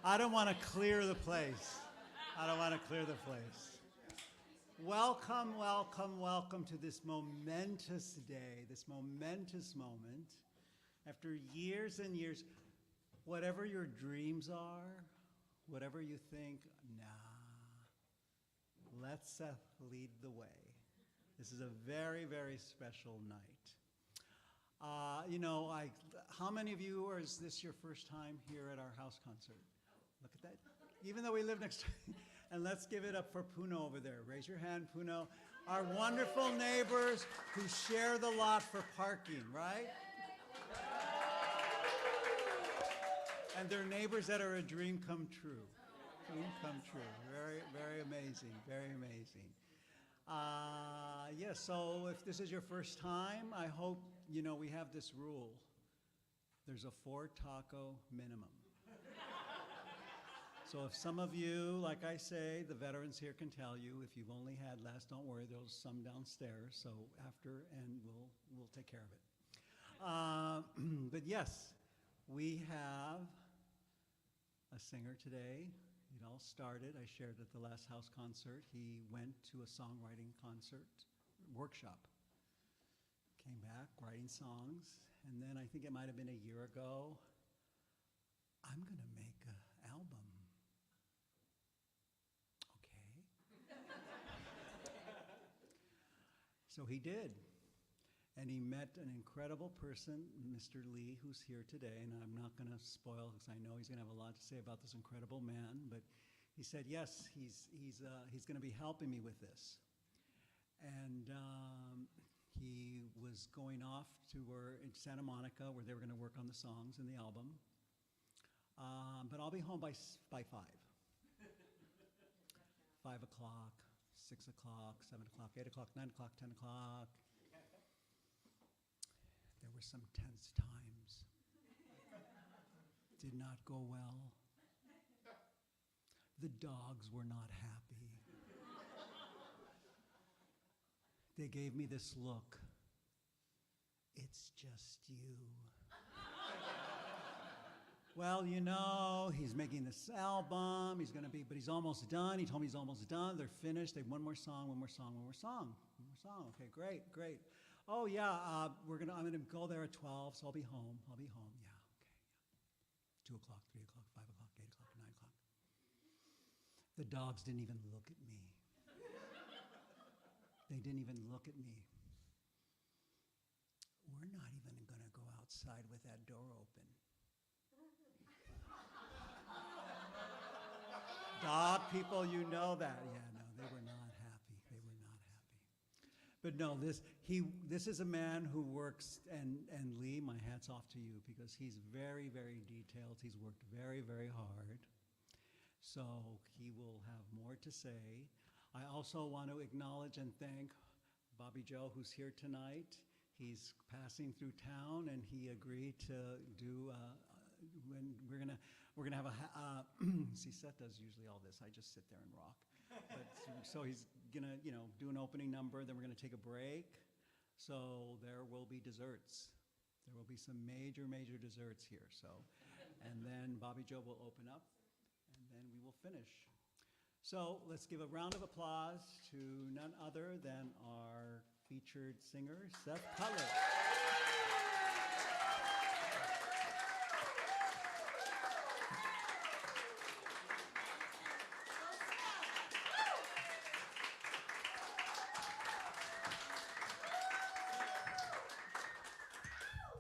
I don't want to clear the place. I don't want to clear the place. Welcome, welcome, welcome to this momentous day, this momentous moment. After years and years, whatever your dreams are, whatever you think, nah, let Seth lead the way. This is a very, very special night. How many of you, or is this your first time here at our house concert? Look at that. Even though we live next to and let's give it up for Puno over there. Raise your hand, Puno. Our wonderful neighbors who share the lot for parking, right? And they're neighbors that are a dream come true. Dream come true. Very, very amazing. Very amazing. Yes, so if this is your first time, I hope, we have this rule. There's a 4-taco minimum. So if some of you, like I say, the veterans here can tell you, if you've only had less, don't worry, there's some downstairs, so after, and we'll take care of it. But yes, we have a singer today. It all started, I shared at the last house concert. He went to a songwriting concert, workshop, came back writing songs, and then I think it might have been a year ago, I'm gonna make an album. So he did, and he met an incredible person, Mr. Lee, who's here today, and I'm not going to spoil because I know he's going to have a lot to say about this incredible man, but he said, yes, he's going to be helping me with this. And he was going off to in Santa Monica where they were going to work on the songs in the album, but I'll be home by 5. 5 o'clock. 6 o'clock, 7 o'clock, 8 o'clock, 9 o'clock, 10 o'clock. There were some tense times. Did not go well. The dogs were not happy. They gave me this look. It's just you. Well, he's making this album, but he's almost done. He told me he's almost done. They're finished. They have one more song. Okay, great. Oh yeah, I'm gonna go there at 12, so I'll be home. Yeah, okay, yeah. 2 o'clock, 3 o'clock, 5 o'clock, 8 o'clock, 9 o'clock. The dogs didn't even look at me. They didn't even look at me. We're not even gonna go outside with that door open. Dog people, you know that. Yeah, no, they were not happy. They were not happy. But no, this is a man who works, and Lee, my hat's off to you, because he's very, very detailed. He's worked very, very hard. So he will have more to say. I also want to acknowledge and thank Bobby Joe, who's here tonight. He's passing through town, and he agreed to do when we're gonna have a see, Seth does usually all this. I just sit there and rock. But so he's gonna do an opening number. Then we're gonna take a break. So there will be desserts. There will be some major desserts here. So, and then Bobby Joe will open up, and then we will finish. So let's give a round of applause to none other than our featured singer, Seth Cutler.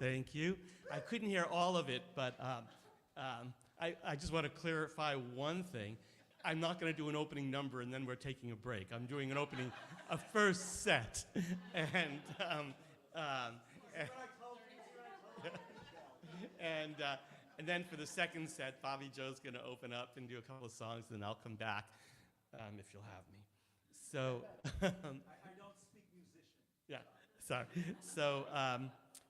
Thank you. I couldn't hear all of it, but I just want to clarify one thing. I'm not going to do an opening number and then we're taking a break. I'm doing a first set. And then for the second set, Bobby Joe's going to open up and do a couple of songs, and then I'll come back if you'll have me. So I don't speak musician. Yeah, sorry. So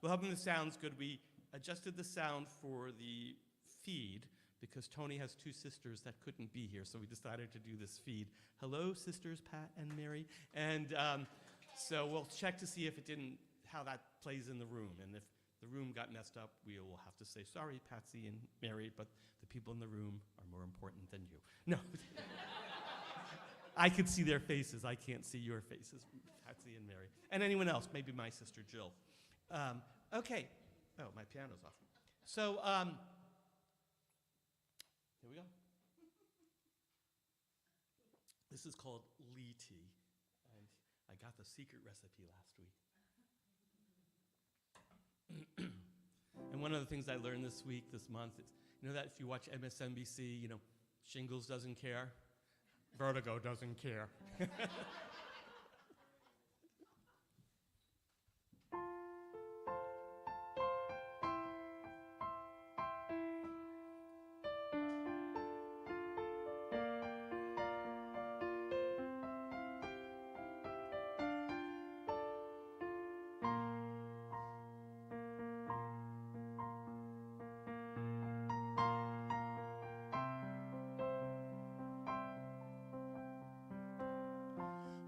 we're hoping the sound's good. We adjusted the sound for the feed because Tony has 2 sisters that couldn't be here, so we decided to do this feed. Hello, sisters Pat and Mary. And so we'll check to see if how that plays in the room. And if the room got messed up, we will have to say, sorry, Patsy and Mary, but the people in the room are more important than you. No. I could see their faces. I can't see your faces, Patsy and Mary. And anyone else, maybe my sister Jill. Okay. Oh, my piano's off. So, here we go. This is called Lee tea, and I got the secret recipe last week. And one of the things I learned this month, is, you know that if you watch MSNBC, you know, Shingles doesn't care, Vertigo doesn't care.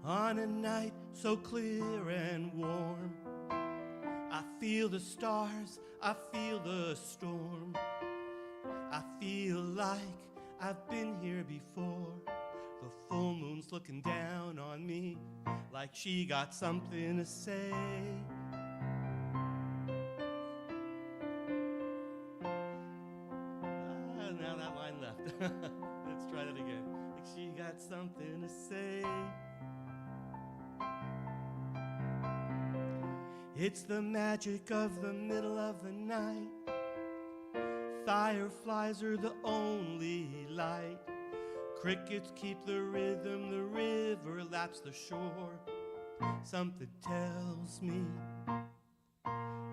On a night so clear and warm, I feel the stars, I feel the storm. I feel like I've been here before. The full moon's looking down on me like she got something to say. Now that line left. Let's try that again. Like she got something to say. It's the magic of the middle of the night. Fireflies are the only light. Crickets keep the rhythm, the river laps the shore. Something tells me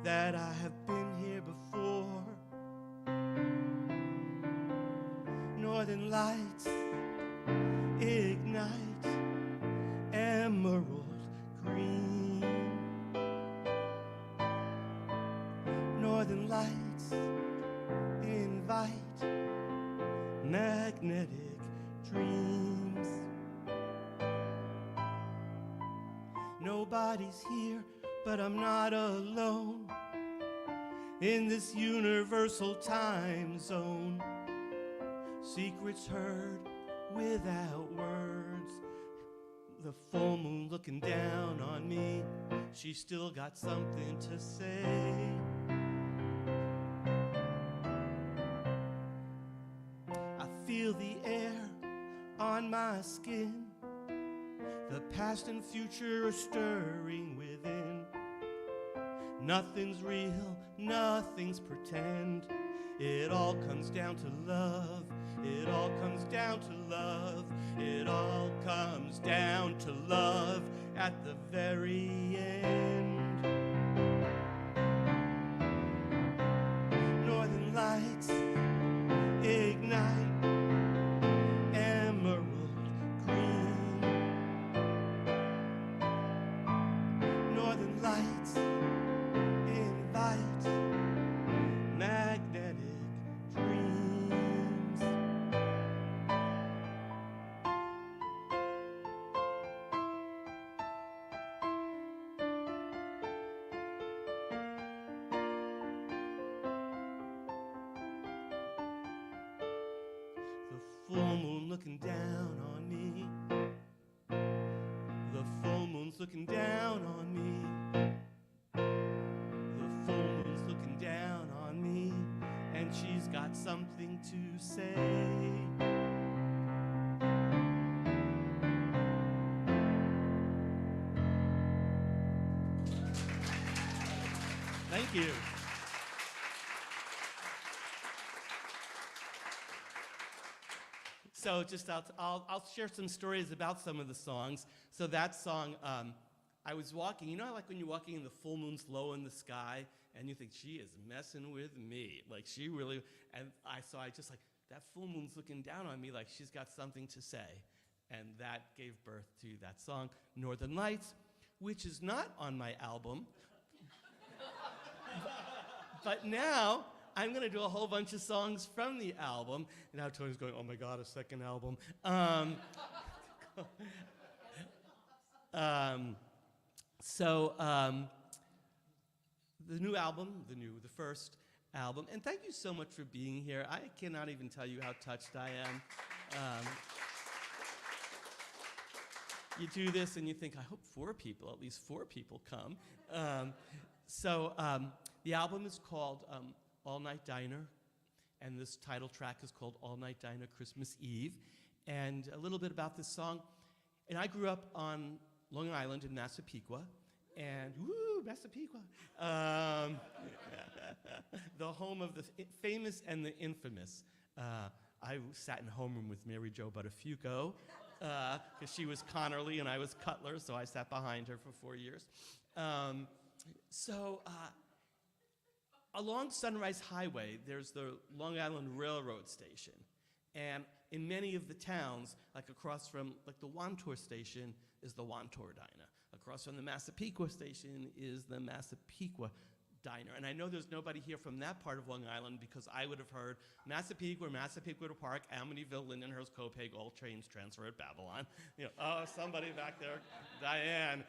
that I have been here before. Northern lights ignite emerald green. Northern lights invite magnetic dreams. Nobody's here, but I'm not alone in this universal time zone. Secrets heard without words. The full moon looking down on me, she still got something to say. I feel the air on my skin. The past and future are stirring within. Nothing's real, nothing's pretend. It all comes down to love. It all comes down to love. It all comes down to love at the very end. Northern lights ignite emerald green. Northern lights invite magnetic dreams. The full moon looking down on me. The full moon's looking down on me. The full moon's looking down on me, and she's got something to say. Thank you. So just I'll share some stories about some of the songs. So that song, I was walking, you know, like when you're walking and the full moon's low in the sky, and you think, she is messing with me. Like she really, and I just like, that full moon's looking down on me like she's got something to say. And that gave birth to that song, Northern Lights, which is not on my album. But now, I'm going to do a whole bunch of songs from the album. And now Tony's going, oh my God, a second album. The new album, the first, album. And thank you so much for being here. I cannot even tell you how touched I am. You do this and you think, I hope at least four people come. The album is called All Night Diner, and this title track is called All Night Diner Christmas Eve. And a little bit about this song. And I grew up on Long Island in Massapequa, and woo, Massapequa, the home of the famous and the infamous. I sat in homeroom with Mary Jo Buttafuoco, because she was Connerly and I was Cutler, so I sat behind her for 4 years. Along Sunrise Highway, there's the Long Island Railroad Station. And in many of the towns, like across from the Wantor Station is the Wantor Diner. Across from the Massapequa Station is the Massapequa Diner. And I know there's nobody here from that part of Long Island because I would have heard Massapequa, Massapequa Park, Amityville, Lindenhurst, Copiague, all trains transfer at Babylon. Oh, somebody back there, Diane.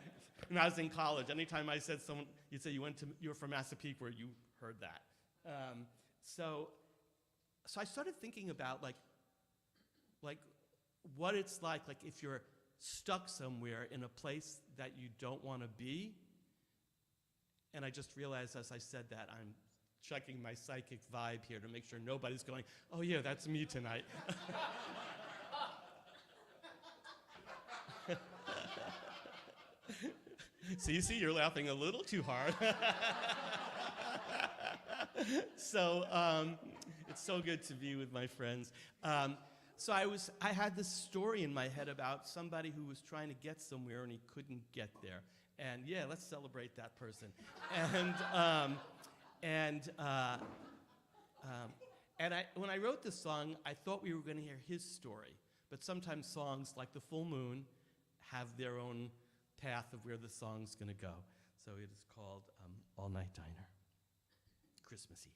When I was in college, anytime I said someone, you'd say you were from Massapequa, you heard that. So I started thinking about what it's like if you're stuck somewhere in a place that you don't want to be. And I just realized as I said that, I'm checking my psychic vibe here to make sure nobody's going, oh yeah, that's me tonight. So you see, you're laughing a little too hard. So it's so good to be with my friends. So I had this story in my head about somebody who was trying to get somewhere and he couldn't get there. And yeah, let's celebrate that person. When I wrote this song, I thought we were going to hear his story. But sometimes songs like The Full Moon have their own path of where the song's going to go. So it is called All Night Diner, Christmas Eve.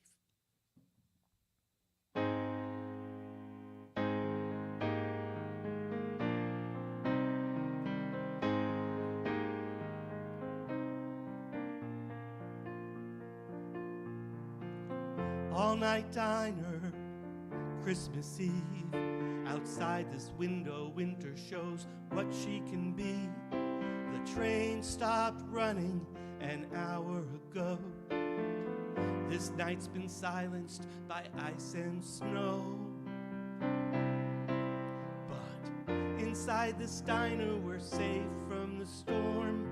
All night diner, Christmas Eve. Outside this window, winter shows what she can be. The train stopped running an hour ago. This night's been silenced by ice and snow. But inside this diner, we're safe from the storm.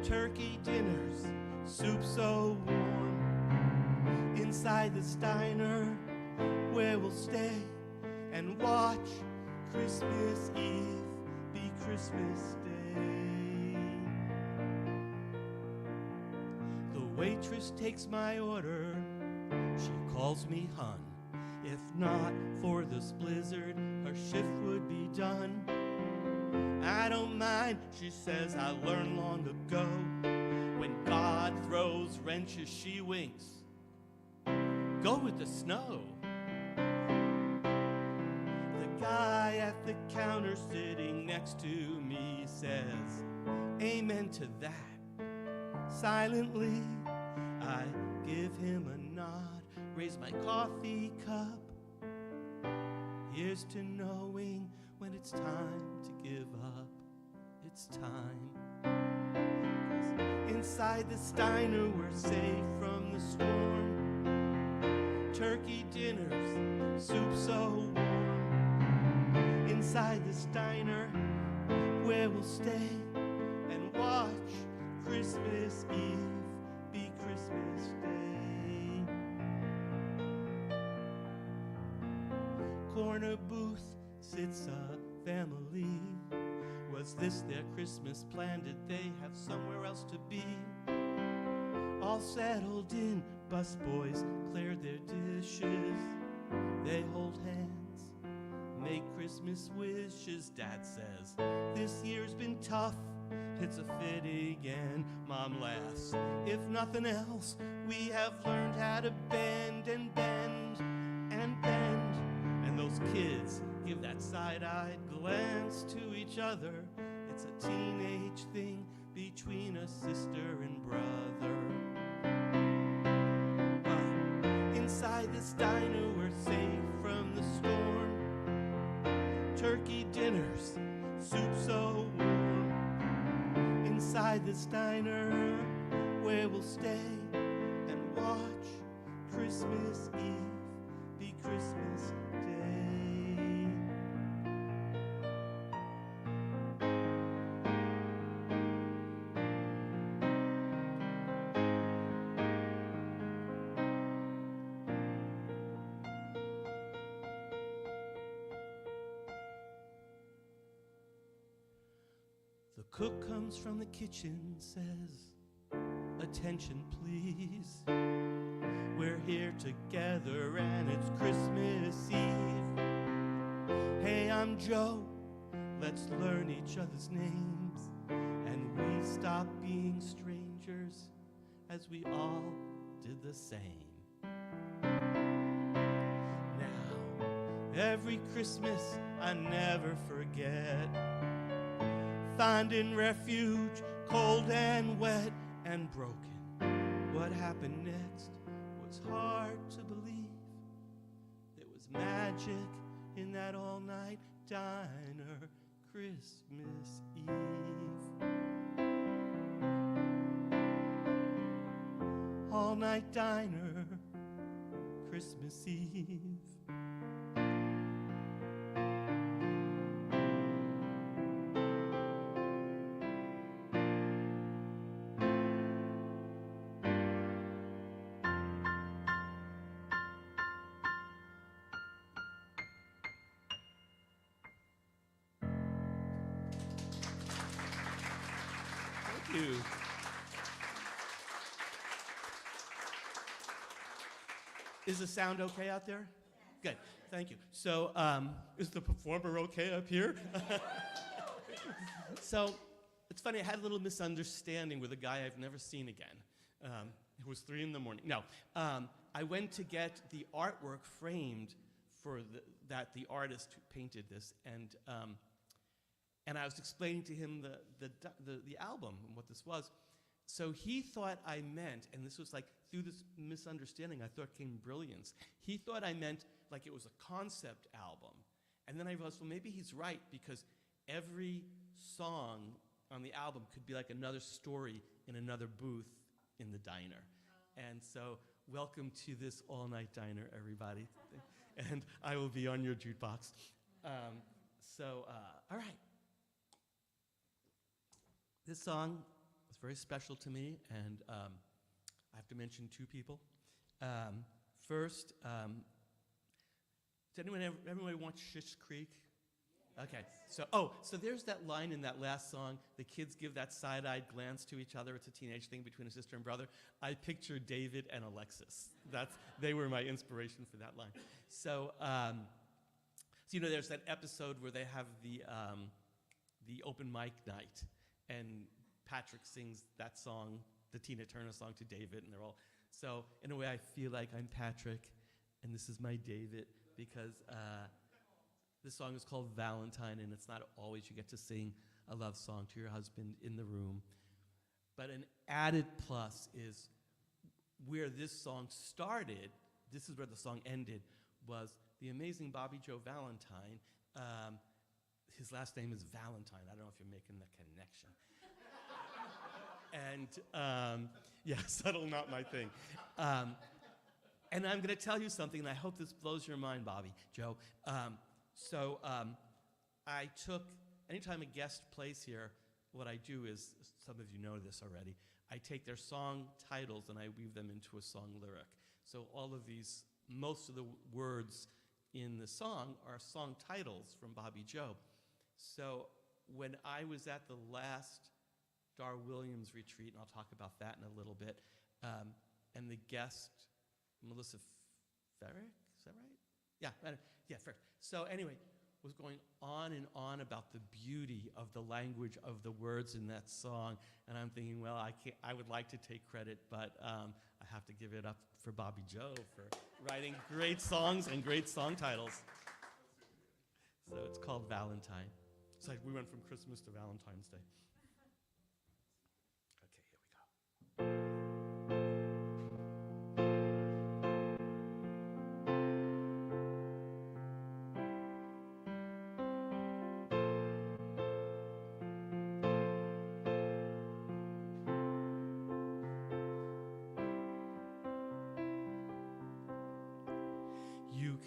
Turkey dinners, soup so warm. Inside this diner, where we'll stay and watch Christmas Eve be Christmas Day. The waitress takes my order, she calls me hun. If not for this blizzard, her shift would be done. I don't mind, she says, I learned long ago. When God throws wrenches, she winks. Go with the snow. The guy at the counter sitting next to me says, amen to that. Silently, I give him a nod, raise my coffee cup. Here's to knowing when it's time to give up. It's time. 'Cause inside this diner, we're safe from the storm. Turkey dinners, soup so warm. Inside this diner, where we'll stay and watch Christmas Eve be Christmas Day. Corner booth sits a family. Was this their Christmas plan? Did they have somewhere else to be? All settled in, busboys cleared their dishes. They hold hands, make Christmas wishes. Dad says, this year's been tough, it's a fitting end. Mom laughs, if nothing else, we have learned how to bend and bend and bend. And those kids give that side-eyed glance to each other. It's a teenage thing between a sister and brother. But Inside this diner we're safe from the storm. Turkey dinners, soup so warm. Inside this diner where we'll stay and watch Christmas Eve be Christmas Day. The cook comes from the kitchen, says, "Attention, please. We're here together and it's Christmas Eve. Hey, I'm Joe. Let's learn each other's names. And we stop being strangers as we all did the same. Now, every Christmas I never forget, finding refuge, cold and wet and broken. What happened next was hard to believe. There was magic in that all-night diner Christmas Eve. All-night diner Christmas Eve. Thank you. Is the sound okay out there? Good, thank you. So, is the performer okay up here? So, it's funny, I had a little misunderstanding with a guy I've never seen again. It was 3 in the morning. No, I went to get the artwork framed for that the artist who painted this, and I was explaining to him the album and what this was. So he thought I meant, and this was like through this misunderstanding, I thought came brilliance. He thought I meant like it was a concept album. And then I realized, well, maybe he's right, because every song on the album could be like another story in another booth in the diner. And so welcome to this all-night diner, everybody. And I will be on your jukebox. All right. This song is very special to me, and I have to mention 2 people. First, does everybody watch Schitt's Creek? Okay, so there's that line in that last song, the kids give that side-eyed glance to each other. It's a teenage thing between a sister and brother. I picture David and Alexis. They were my inspiration for that line. So you know, there's that episode where they have the open mic night, and Patrick sings that song, the Tina Turner song, to David, and they're all, so in a way I feel like I'm Patrick, and this is my David, because this song is called Valentine, and it's not always you get to sing a love song to your husband in the room. But an added plus is where this song started, this is where the song ended, was the amazing Bobby Joe Valentine. His last name is Valentine. I don't know if you're making that connection. And yeah, subtle, not my thing. And I'm going to tell you something, and I hope this blows your mind, Bobby Joe. I took, anytime a guest plays here, what I do is, some of you know this already, I take their song titles and I weave them into a song lyric. So all of these, most of the words in the song are song titles from Bobby Joe. So when I was at the last Dar Williams retreat, and I'll talk about that in a little bit, and the guest, Melissa Ferrick, is that right? Yeah, Ferrick. So anyway, was going on and on about the beauty of the language of the words in that song, and I'm thinking, well, I would like to take credit, but I have to give it up for Bobby Joe for writing great songs and great song titles. So it's called Valentine. It's like we went from Christmas to Valentine's Day. Okay, here we go.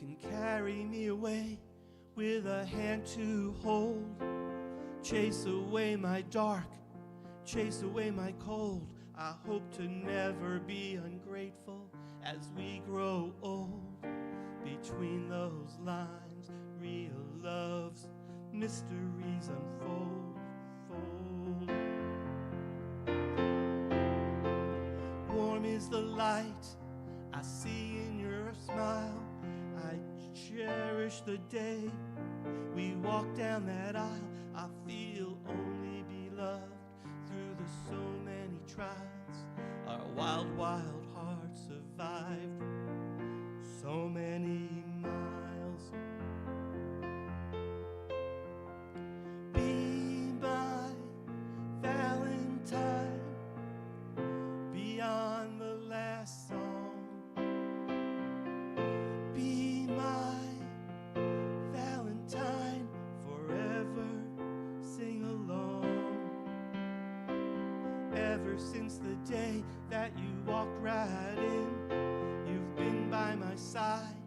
can carry me away with a hand to hold. Chase away my dark, chase away my cold. I hope to never be ungrateful as we grow old. Between those lines, real love's mysteries unfold, fold. Warm is the light I see in your smile. I cherish the day we walk down that aisle. I feel only beloved through the so many trials. Our wild, wild hearts survived so many miles. Be my Valentine beyond the last song. Be my Valentine forever, sing along. Ever since the day that you walked right in, you've been by my side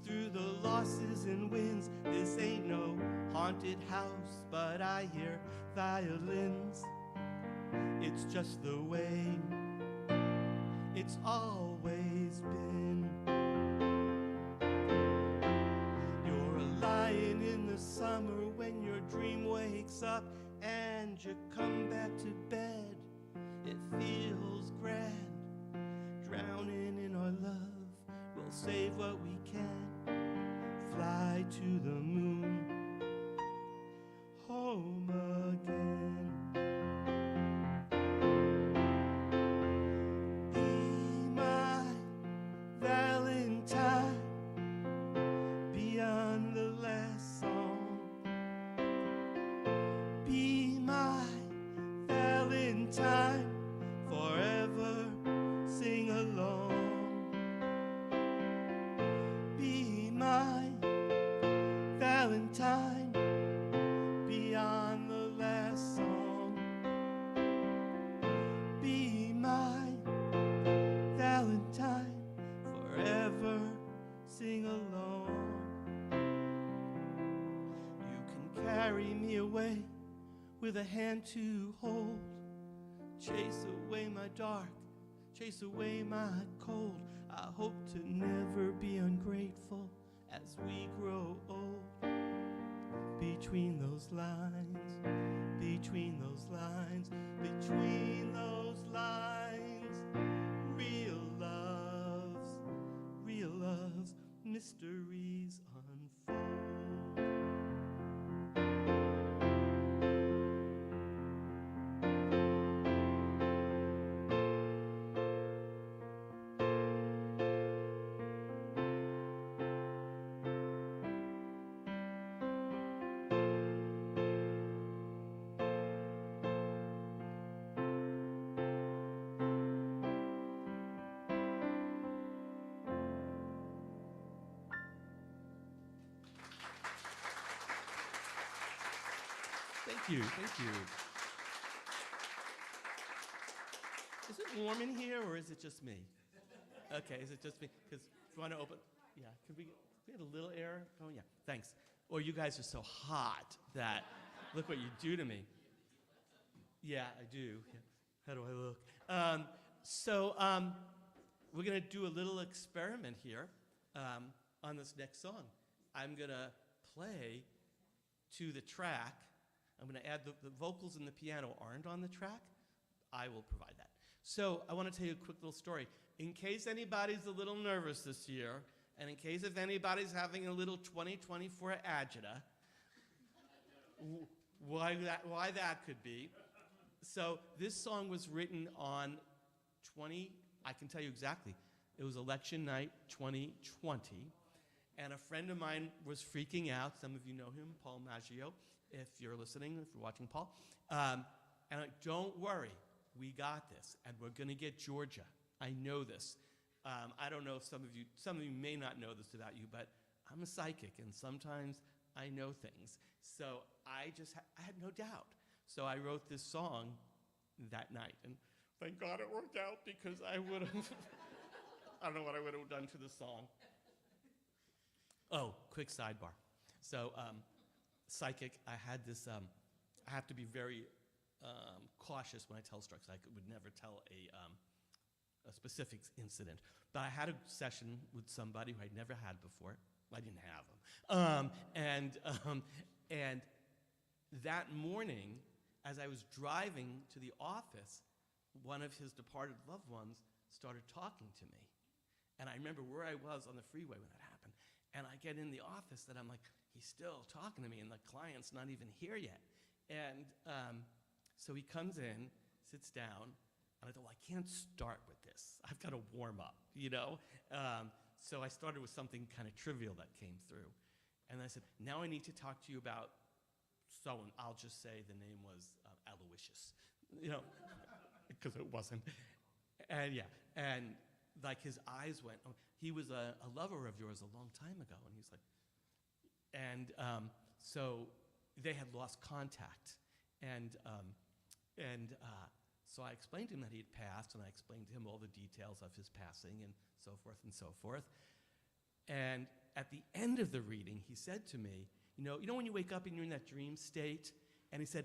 through the losses and wins. This ain't no haunted house, but I hear violins. It's just the way it's always been. You're a lion in the summer when your dream wakes up and you come back to bed. It feels grand, drowning in our love. We'll save what we can, fly to the moon, home again. Be my Valentine beyond the last song. Be my Valentine forever, sing along. Be my Valentine beyond the last song. Be my Valentine forever, sing along. You can carry me away with a hand to hold. Chase away my dark, chase away my cold. I hope to never be ungrateful as we grow old. Between those lines, between those lines, between those lines, real love's mysteries unfold. Thank you, thank you. Is it warm in here, or is it just me? Okay, is it just me? Because if you want to open, yeah, could we get a little air going? Yeah, thanks. Or you guys are so hot that, look what you do to me. Yeah, I do. Yeah. How do I look? We're going to do a little experiment here on this next song. I'm going to play to the track. I'm going to add the vocals and the piano aren't on the track. I will provide that. So I want to tell you a quick little story. In case anybody's a little nervous this year, and in case if anybody's having a little 2024 agita, why that could be. So this song was written on I can tell you exactly. It was election night 2020, and a friend of mine was freaking out. Some of you know him, Paul Maggio, if you're listening, if you're watching Paul. And I'm like, don't worry, we got this, and we're going to get Georgia. I know this. I don't know if some of you may not know this about you, but I'm a psychic, and sometimes I know things. So I had no doubt. So I wrote this song that night, and thank God it worked out, because I would have, I don't know what I would have done to the song. Oh, quick sidebar. So, psychic, I had this, I have to be very cautious when I tell stories. I would never tell a specific incident. But I had a session with somebody who I'd never had before. I didn't have him. And that morning, as I was driving to the office, one of his departed loved ones started talking to me. And I remember where I was on the freeway when that happened. And I get in the office and I'm like, he's still talking to me and the client's not even here yet. And so he comes in, sits down, and I thought, well, I can't start with this. I've got to warm up, you know? So I started with something kind of trivial that came through. And I said, now I need to talk to you about and I'll just say the name was Aloysius, you know, because it wasn't. And yeah, and like his eyes went, oh, he was a lover of yours a long time ago. And he's like, and so they had lost contact. And so I explained to him that he had passed, and I explained to him all the details of his passing and so forth and so forth. And at the end of the reading, he said to me, you know when you wake up and you're in that dream state? And he said,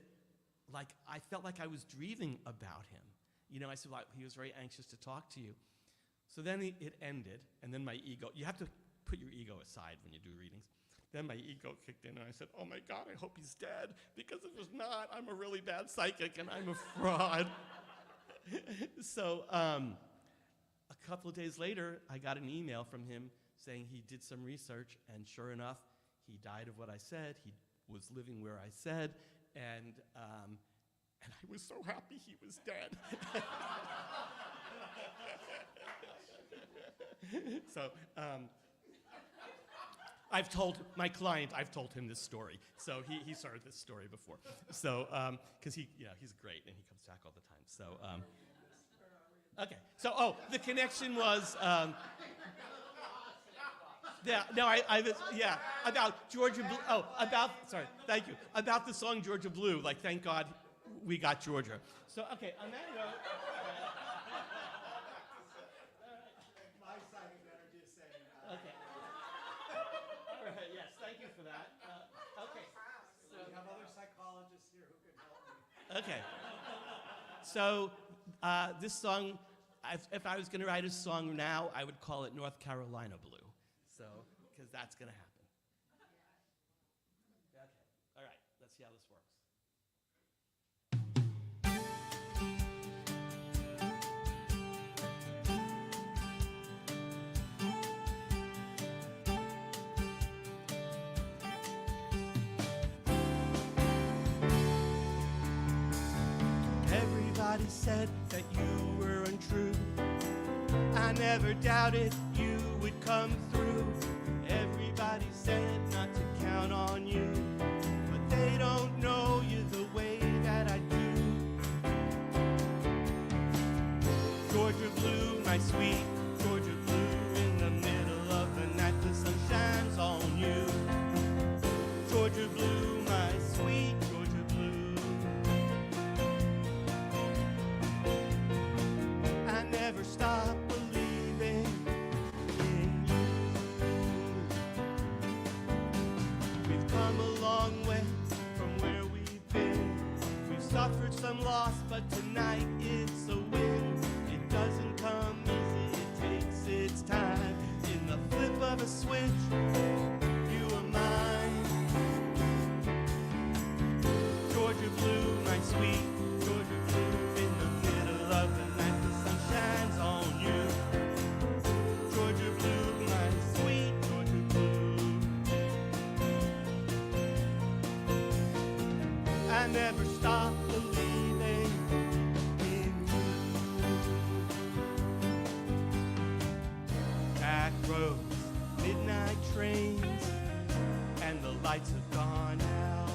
like, I felt like I was dreaming about him. You know, I said, well, he was very anxious to talk to you. So then it ended, and then my ego, you have to put your ego aside when you do readings. Then my ego kicked in, and I said, oh my God, I hope he's dead, because if he's not, I'm a really bad psychic, and I'm a fraud. So a couple of days later, I got an email from him saying he did some research, and sure enough, he died of what I said. He was living where I said, and I was so happy he was dead. So I've told my client, I've told him this story. So he's heard this story before. So because he's great and he comes back all the time. So okay. So the connection was. Yeah, no, about Georgia Blue. Thank you. About the song Georgia Blue, like, thank God we got Georgia. So, okay, on that note. My psychic energy is saying that. Okay. All right, yes, thank you for that. Okay. So, we have other psychologists here who can help me. Okay. So, this song, if I was going to write a song now, I would call it North Carolina Blue. So, because that's going to happen. Okay. All right. Let's see how this works. Everybody said that you were untrue. I never doubted you would come through. Everybody said not to count on you, but they don't know you the way that I do. Georgia Blue, my sweet Georgia Blue, in the middle of the night the sun shines on you. Georgia Blue, my sweet Georgia Blue. I never stop believing in you. We've come a long way from where we've been. We've suffered some loss, but tonight it's a win. It doesn't come easy, it takes its time. In the flip of a switch, you are mine. Georgia Blue, my sweet Georgia Blue, in the middle of the night the sun shines on you. Georgia Blue, my sweet Georgia Blue. I never stop believing in you. Back roads, midnight trains, and the lights have gone out.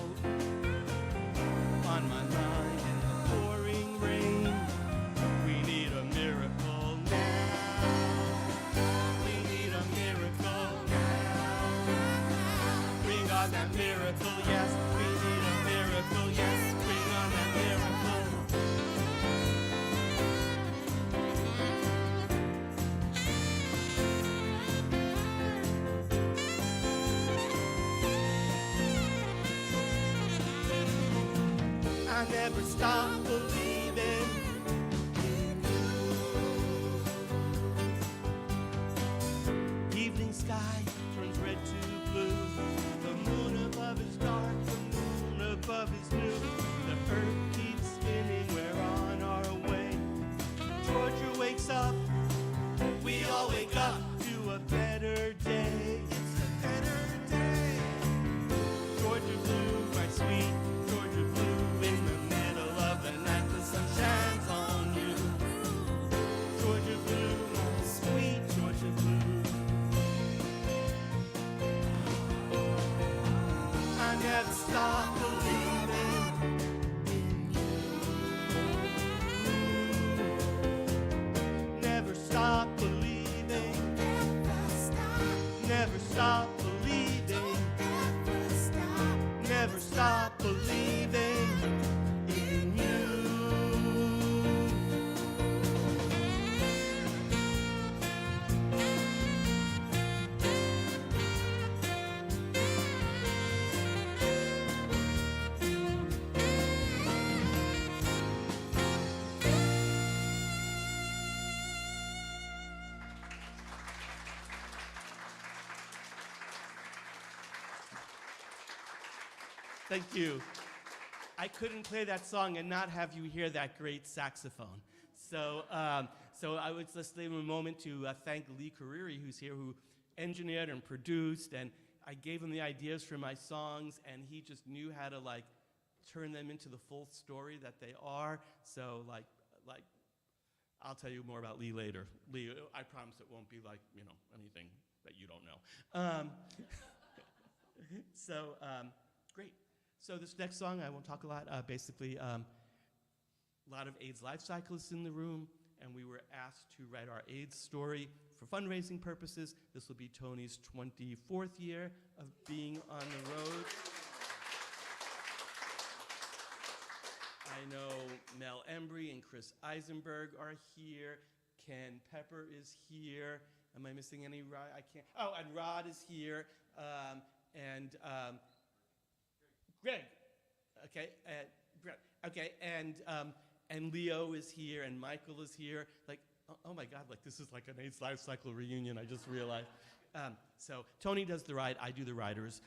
On my mind in the pouring rain, we need a miracle now. We need a miracle now. Bring on that miracle, yes. We need a miracle, yes. Bring on that miracle. I never stop believing. Evening sky turns red to blue. The moon above is dark, the moon above is new. The earth keeps spinning, we're on our way. Georgia wakes up, we all wake up to a better day. It's a better day. Georgia blue, my sweet Georgia blue. In the middle of the night, the sun shines on you. Georgia blue, my sweet Georgia blue. I never stop believing in you. Never stop believing. Never stop believing. Never stop believing in you. Thank you. I couldn't play that song and not have you hear that great saxophone. So I would just leave a moment to thank Lee Carreri, who's here, who engineered and produced, and I gave him the ideas for my songs, and he just knew how to like turn them into the full story that they are. So like I'll tell you more about Lee later. Lee, I promise it won't be like, you know, anything that you don't know. Great. So this next song, I won't talk a lot. Basically, a lot of AIDS life cyclists in the room, and we were asked to write our AIDS story for fundraising purposes. This will be Tony's 24th year of being on the road. I know Mel Embry and Chris Eisenberg are here. Ken Pepper is here. Am I missing any? I can't. Oh, and Rod is here. Greg, okay, Greg, okay, and Leo is here, and Michael is here. Like, oh my God, like this is like an AIDS life cycle reunion. I just realized. So Tony does the ride, I do the riders.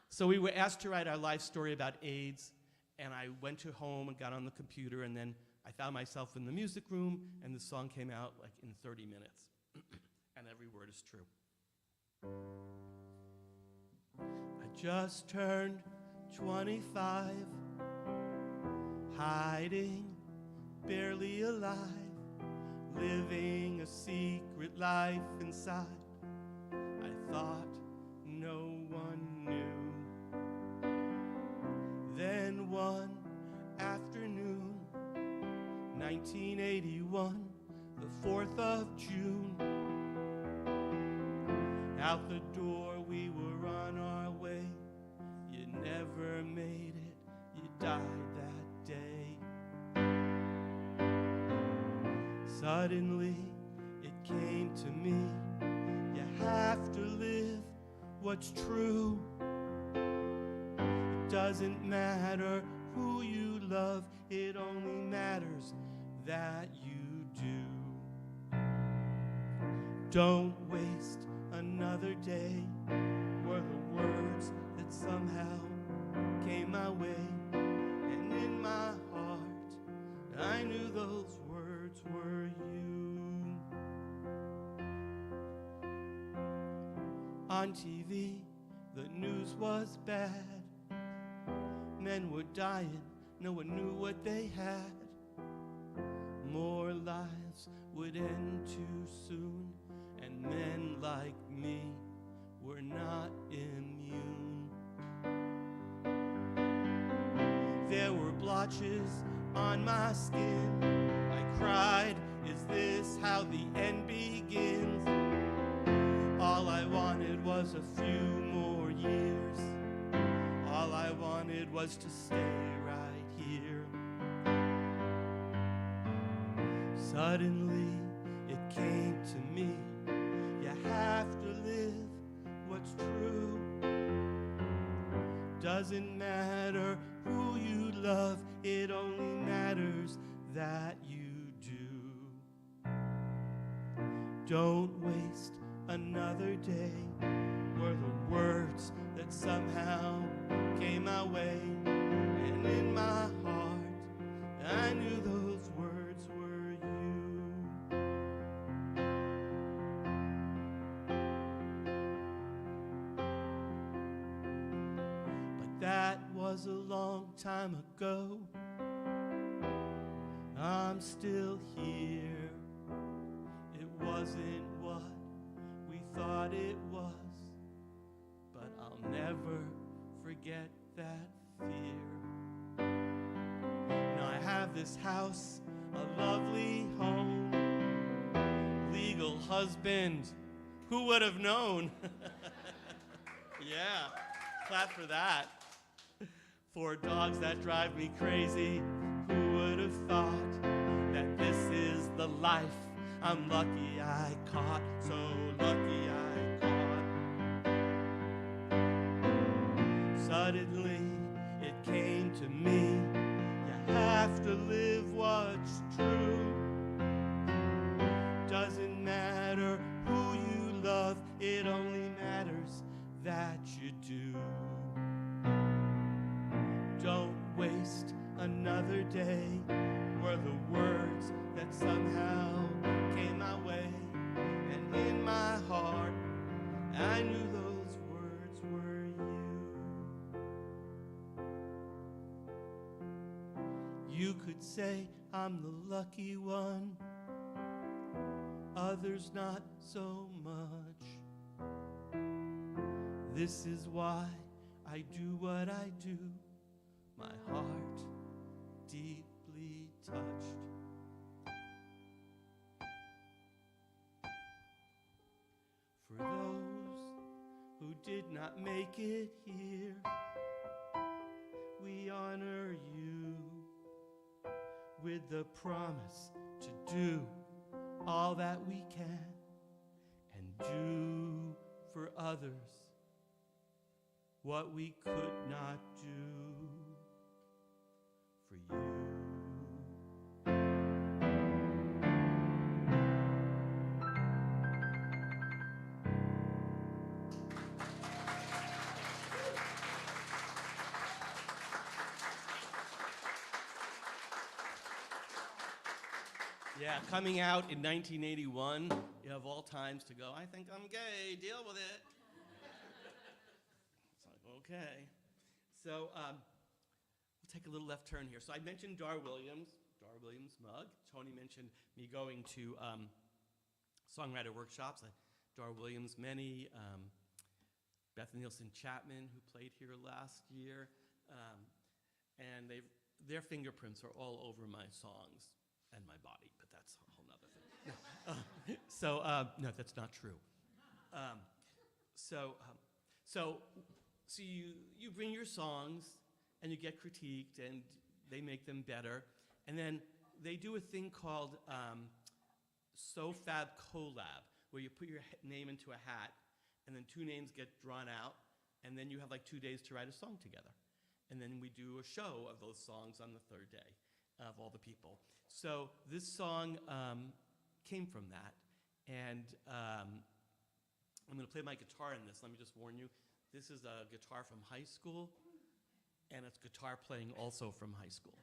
So we were asked to write our life story about AIDS, and I went to home and got on the computer, and then I found myself in the music room, and the song came out like in 30 minutes, and every word is true. I just turned 25, hiding, barely alive, living a secret life inside. I thought no one knew. Then one afternoon, 1981, the 4th of June, out the door we were on our way. You never made it, you died that day. Suddenly it came to me, you have to live what's true. It doesn't matter who you love, it only matters that you do. Don't waste another day, were the words that somehow came my way. And in my heart, I knew those words were you. On TV, the news was bad. Men were dying, no one knew what they had. More lives would end too soon, and men like me were not immune. There were blotches on my skin. I cried, is this how the end begins? All I wanted was a few more years. All I wanted was to stay right here. Suddenly it came to me, you have to live what's true. Doesn't matter who you love, it only matters that you do. Don't waste another day were the words that somehow came my way. And in my heart, I knew those words were you. But that was a long time ago. I'm still here. It wasn't what we thought it was, but I'll never forget that fear. Now I have this house, a lovely home, legal husband, who would have known? Yeah, clap for that. 4 dogs that drive me crazy, who would have thought that this is the life I'm lucky I caught, so lucky I caught. Suddenly it came to me, you have to live what's true. Doesn't matter who you love, it only matters that you do. Don't waste another day were the words that somehow came my way. And in my heart, I knew those words were you. You could say I'm the lucky one, others not so much. This is why I do what I do, my heart deeply touched. For those who did not make it here, we honor you with the promise to do all that we can and do for others what we could not do for you. Yeah, coming out in 1981, of all times to go, I think I'm gay, deal with it. It's like, okay. So we'll take a little left turn here. So I mentioned Dar Williams mug. Tony mentioned me going to songwriter workshops. Dar Williams, many, Beth Nielsen Chapman, who played here last year, and their fingerprints are all over my songs and my body, but that's a whole nother thing. No, that's not true. So you bring your songs and you get critiqued and they make them better, and then they do a thing called SoFab Collab, where you put your name into a hat and then 2 names get drawn out, and then you have like 2 days to write a song together. And then we do a show of those songs on the 3rd day of all the people. So this song came from that, and I'm going to play my guitar in this. Let me just warn you, this is a guitar from high school, and it's guitar playing also from high school.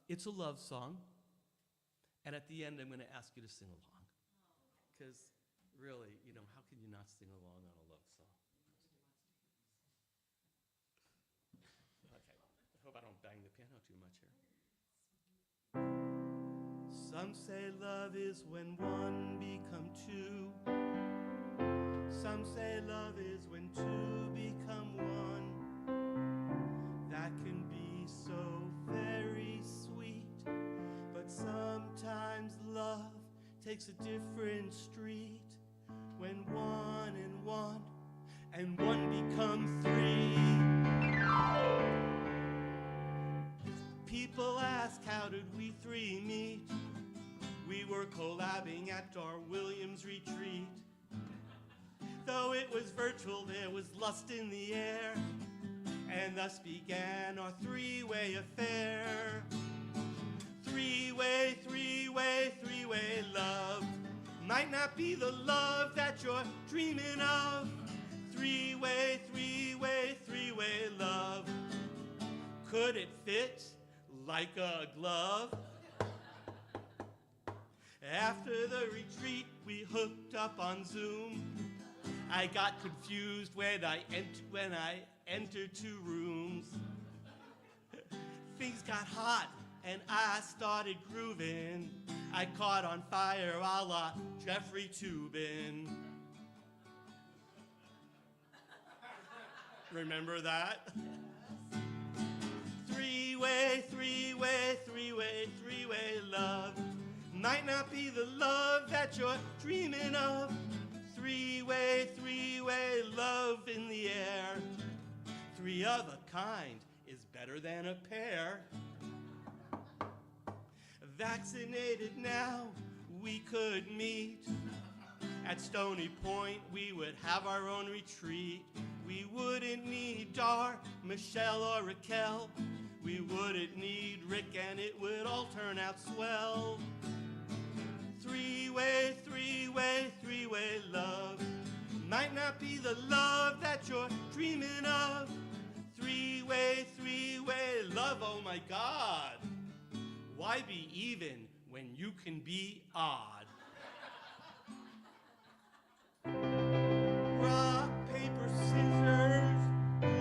It's a love song, and at the end I'm going to ask you to sing along, because really, how can you not sing along on a love song? Okay, I hope I don't bang the piano too much here. Some say love is when one become 2. Some say love is when 2 become 1. That can be so very sweet, but sometimes love takes a different street. When 1 and 1 and 1 become 3. People ask, how did we 3 meet? We were collabing at Dar Williams' retreat. Though it was virtual, there was lust in the air, and thus began our three-way affair. Three-way, three-way, three-way love might not be the love that you're dreaming of. Three-way, three-way, three-way love. Could it fit like a glove? After the retreat, we hooked up on Zoom. I got confused when I entered 2 rooms. Things got hot and I started grooving. I caught on fire a la Jeffrey Toobin. Remember that? Three-way, three-way, three-way, three-way love might not be the love that you're dreaming of. Three-way, three-way love in the air. 3 of a kind is better than a pair. Vaccinated now, we could meet. At Stony Point, we would have our own retreat. We wouldn't need Dar, Michelle, or Raquel. We wouldn't need Rick, and it would all turn out swell. Three-way, three-way, three-way love might not be the love that you're dreaming of. Three-way, three-way love, oh my God. Why be even when you can be odd? Rock, paper, scissors. Ooh.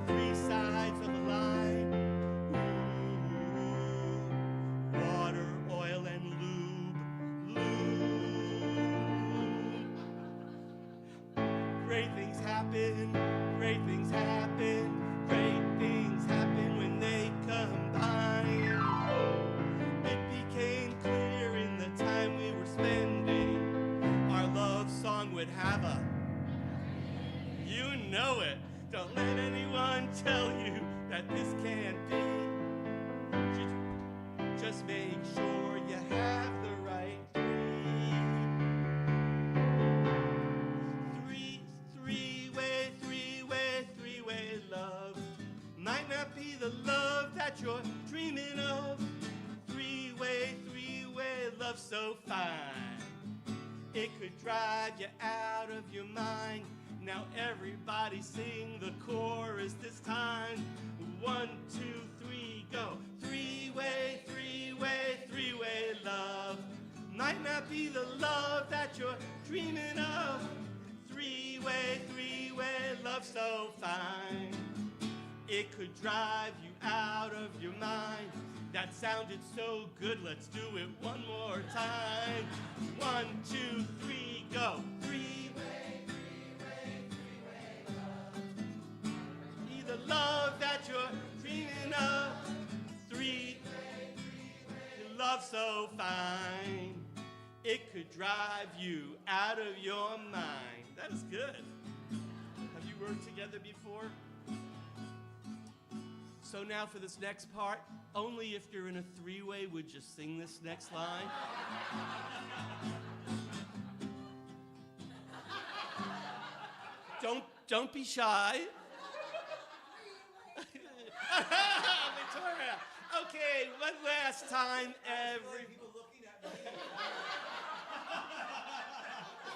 3 sides of a line. Ooh. Water, oil, and lube. Great things happen. Great things happen. Great things happen when they combine. It became clear in the time we were spending, our love song would have a, you know it. Don't let anyone tell you that this can't be. Just make sure you have the right 3. Three-way, three-way, three-way love might not be the love that you're dreaming of. Three-way, three-way love so fine, it could drive you out of your mind. Now everybody sing the chorus this time. 1, 2, 3, go. Three-way, three-way, three-way love might not be the love that you're dreaming of. Three-way, three-way love so fine, it could drive you out of your mind. That sounded so good, let's do it one more time. 1, 2, 3, go. Three-way, three-way, three-way love. Be the love that you're dreaming of. Three-way, three-way love so fine, it could drive you out of your mind. That is good. Have you worked together before? So now for this next part, only if you're in a 3-way would you sing this next line. Don't be shy. Victoria. Okay, one last time, every. People looking at me.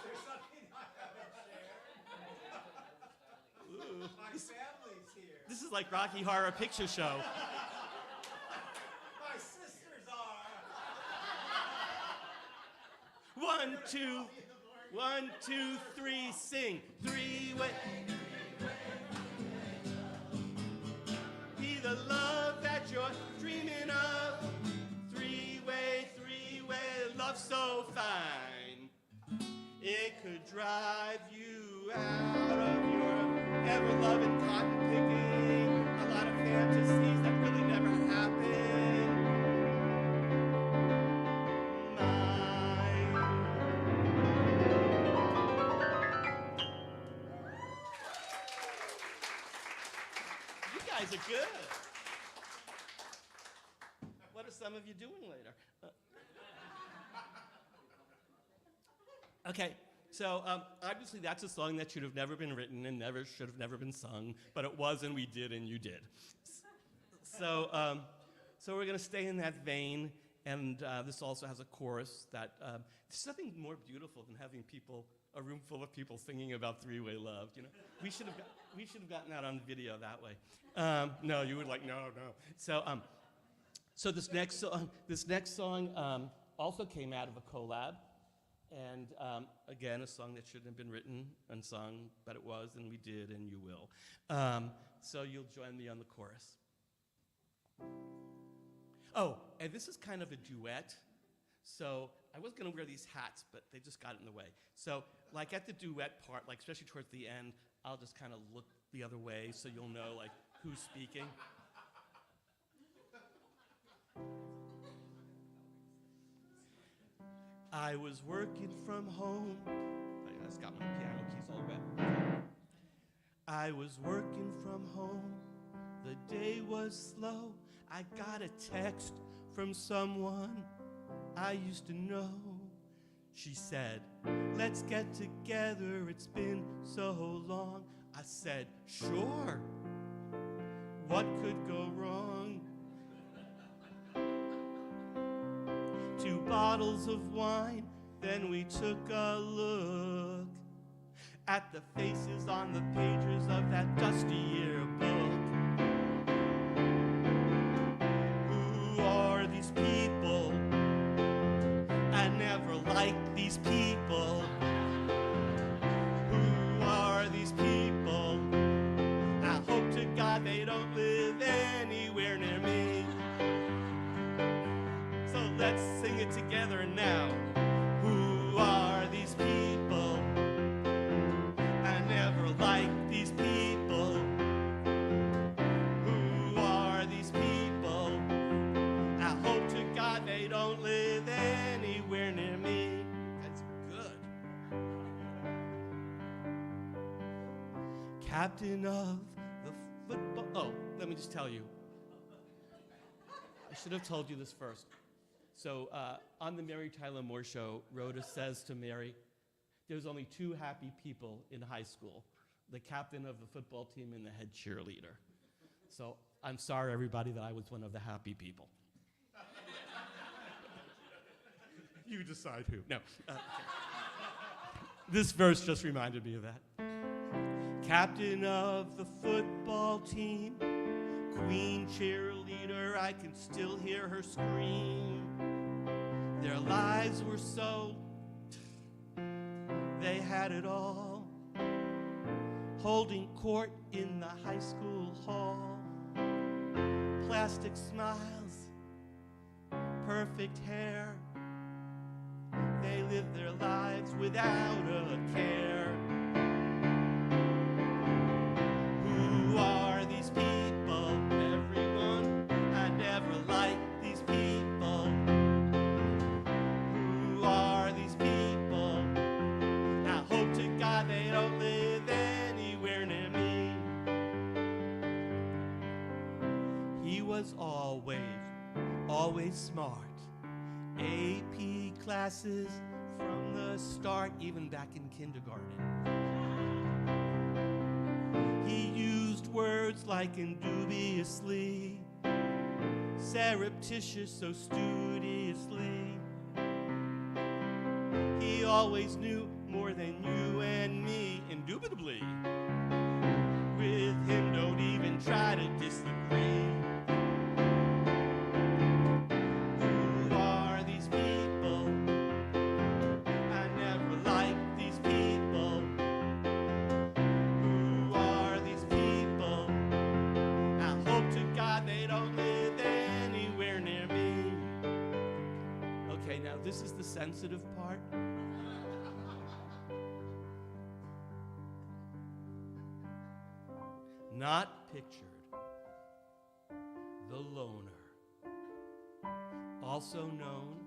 There's something I haven't shared. Ooh. My family's here. This is like Rocky Horror Picture Show. My sisters are. 1, 2, 1, 2, 3, sing. 3-way. Be the love that you're dreaming of. 3-way, three-way love so fine, it could drive you out of your ever-loving cotton picking. A lot of fantasies that really never happened. Mine. You guys are good. What are some of you doing later? Okay, So obviously that's a song that should have never been written and should have never been sung, but it was, and we did, and you did. So, so we're going to stay in that vein, and this also has a chorus that there's nothing more beautiful than having a room full of people singing about three-way love. You know, we should have gotten that on video that way. No, you would like no. So this next song also came out of a collab. And again, a song that shouldn't have been written and sung, but it was, and we did, and you will. So you'll join me on the chorus. Oh, and this is kind of a duet. So I was going to wear these hats, but they just got in the way. So like at the duet part, like especially towards the end, I'll just kind of look the other way so you'll know like who's speaking. I was working from home. I just got my piano keys all wet. I was working from home. The day was slow. I got a text from someone I used to know. She said, let's get together. It's been so long. I said, sure. What could go wrong? 2 bottles of wine, then we took a look at the faces on the pages of that dusty yearbook. Who are these people? I never liked these people. Who are these people? I hope to God they don't live anywhere near me. So let's sing it together now. Who are these people? I never liked these people. Who are these people? I hope to God they don't live anywhere near me. That's good. Captain of the football. Oh, let me just tell you. I should have told you this first. So on the Mary Tyler Moore Show, Rhoda says to Mary, there's only 2 happy people in high school, the captain of the football team and the head cheerleader. So I'm sorry, everybody, that I was one of the happy people. You decide who. No. Okay. This verse just reminded me of that. Captain of the football team, queen cheerleader, I can still hear her scream. Their lives were so, they had it all. Holding court in the high school hall. Plastic smiles, perfect hair. They lived their lives without a care. Who are these people? Everyone, I never liked these people. Who are these people? I hope to God they don't live anywhere near me. He was always smart. AP classes from the start, even back in kindergarten. He used words like indubiously, surreptitious so studiously. He always knew more than you and me, indubitably. With him, don't even try to disagree. Who are these people? I never liked these people. Who are these people? I hope to God they don't live anywhere near me. Okay, now this is the sensitive part. Not pictured, the loner, also known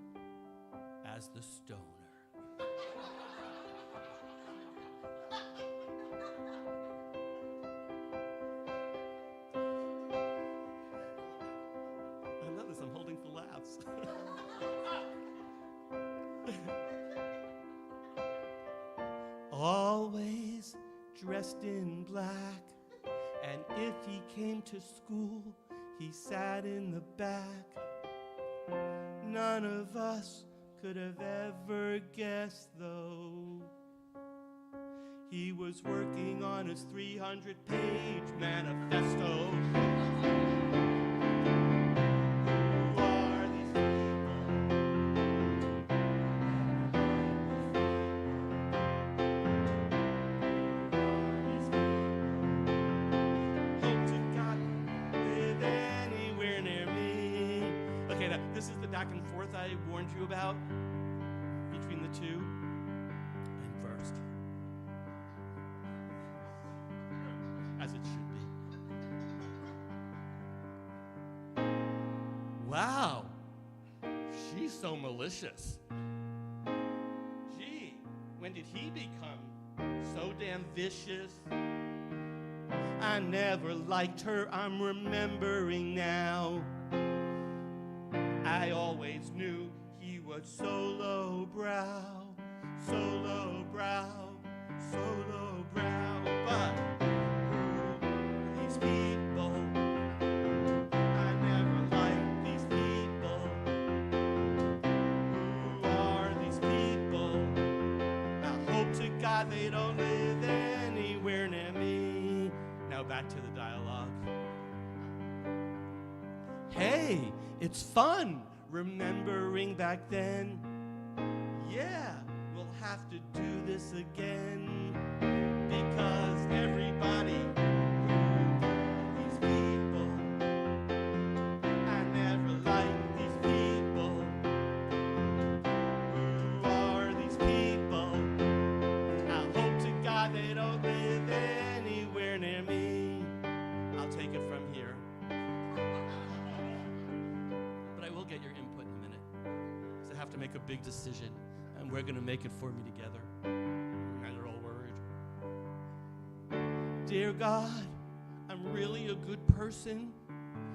as the stoner. I love this, I'm holding for laughs. always dressed in black. And if he came to school, he sat in the back. None of us could have ever guessed, though, he was working on his 300-page manifesto. Who are these people? Hope to God live anywhere near me. Okay, now, this is the back and forth I warned you about between the two. And first, as it should be. Wow, she's so malicious. Gee, when did he become so damn vicious? I never liked her, I'm remembering now. I always knew he was so lowbrow, so lowbrow, so lowbrow. But who are these people? I never liked these people. Who are these people? I hope to God they don't live anywhere near me. Now back to the dialogue. Hey, it's fun remembering back then. Yeah, we'll have to do this again, because everybody, these people, I never liked these people. Who are these people? I hope to God they don't live anywhere near me. I'll take it from here. But I will get your input in a minute, because I have to make a big decision, and we're going to make it for me together. And they're all worried. Dear God, I'm really a good person.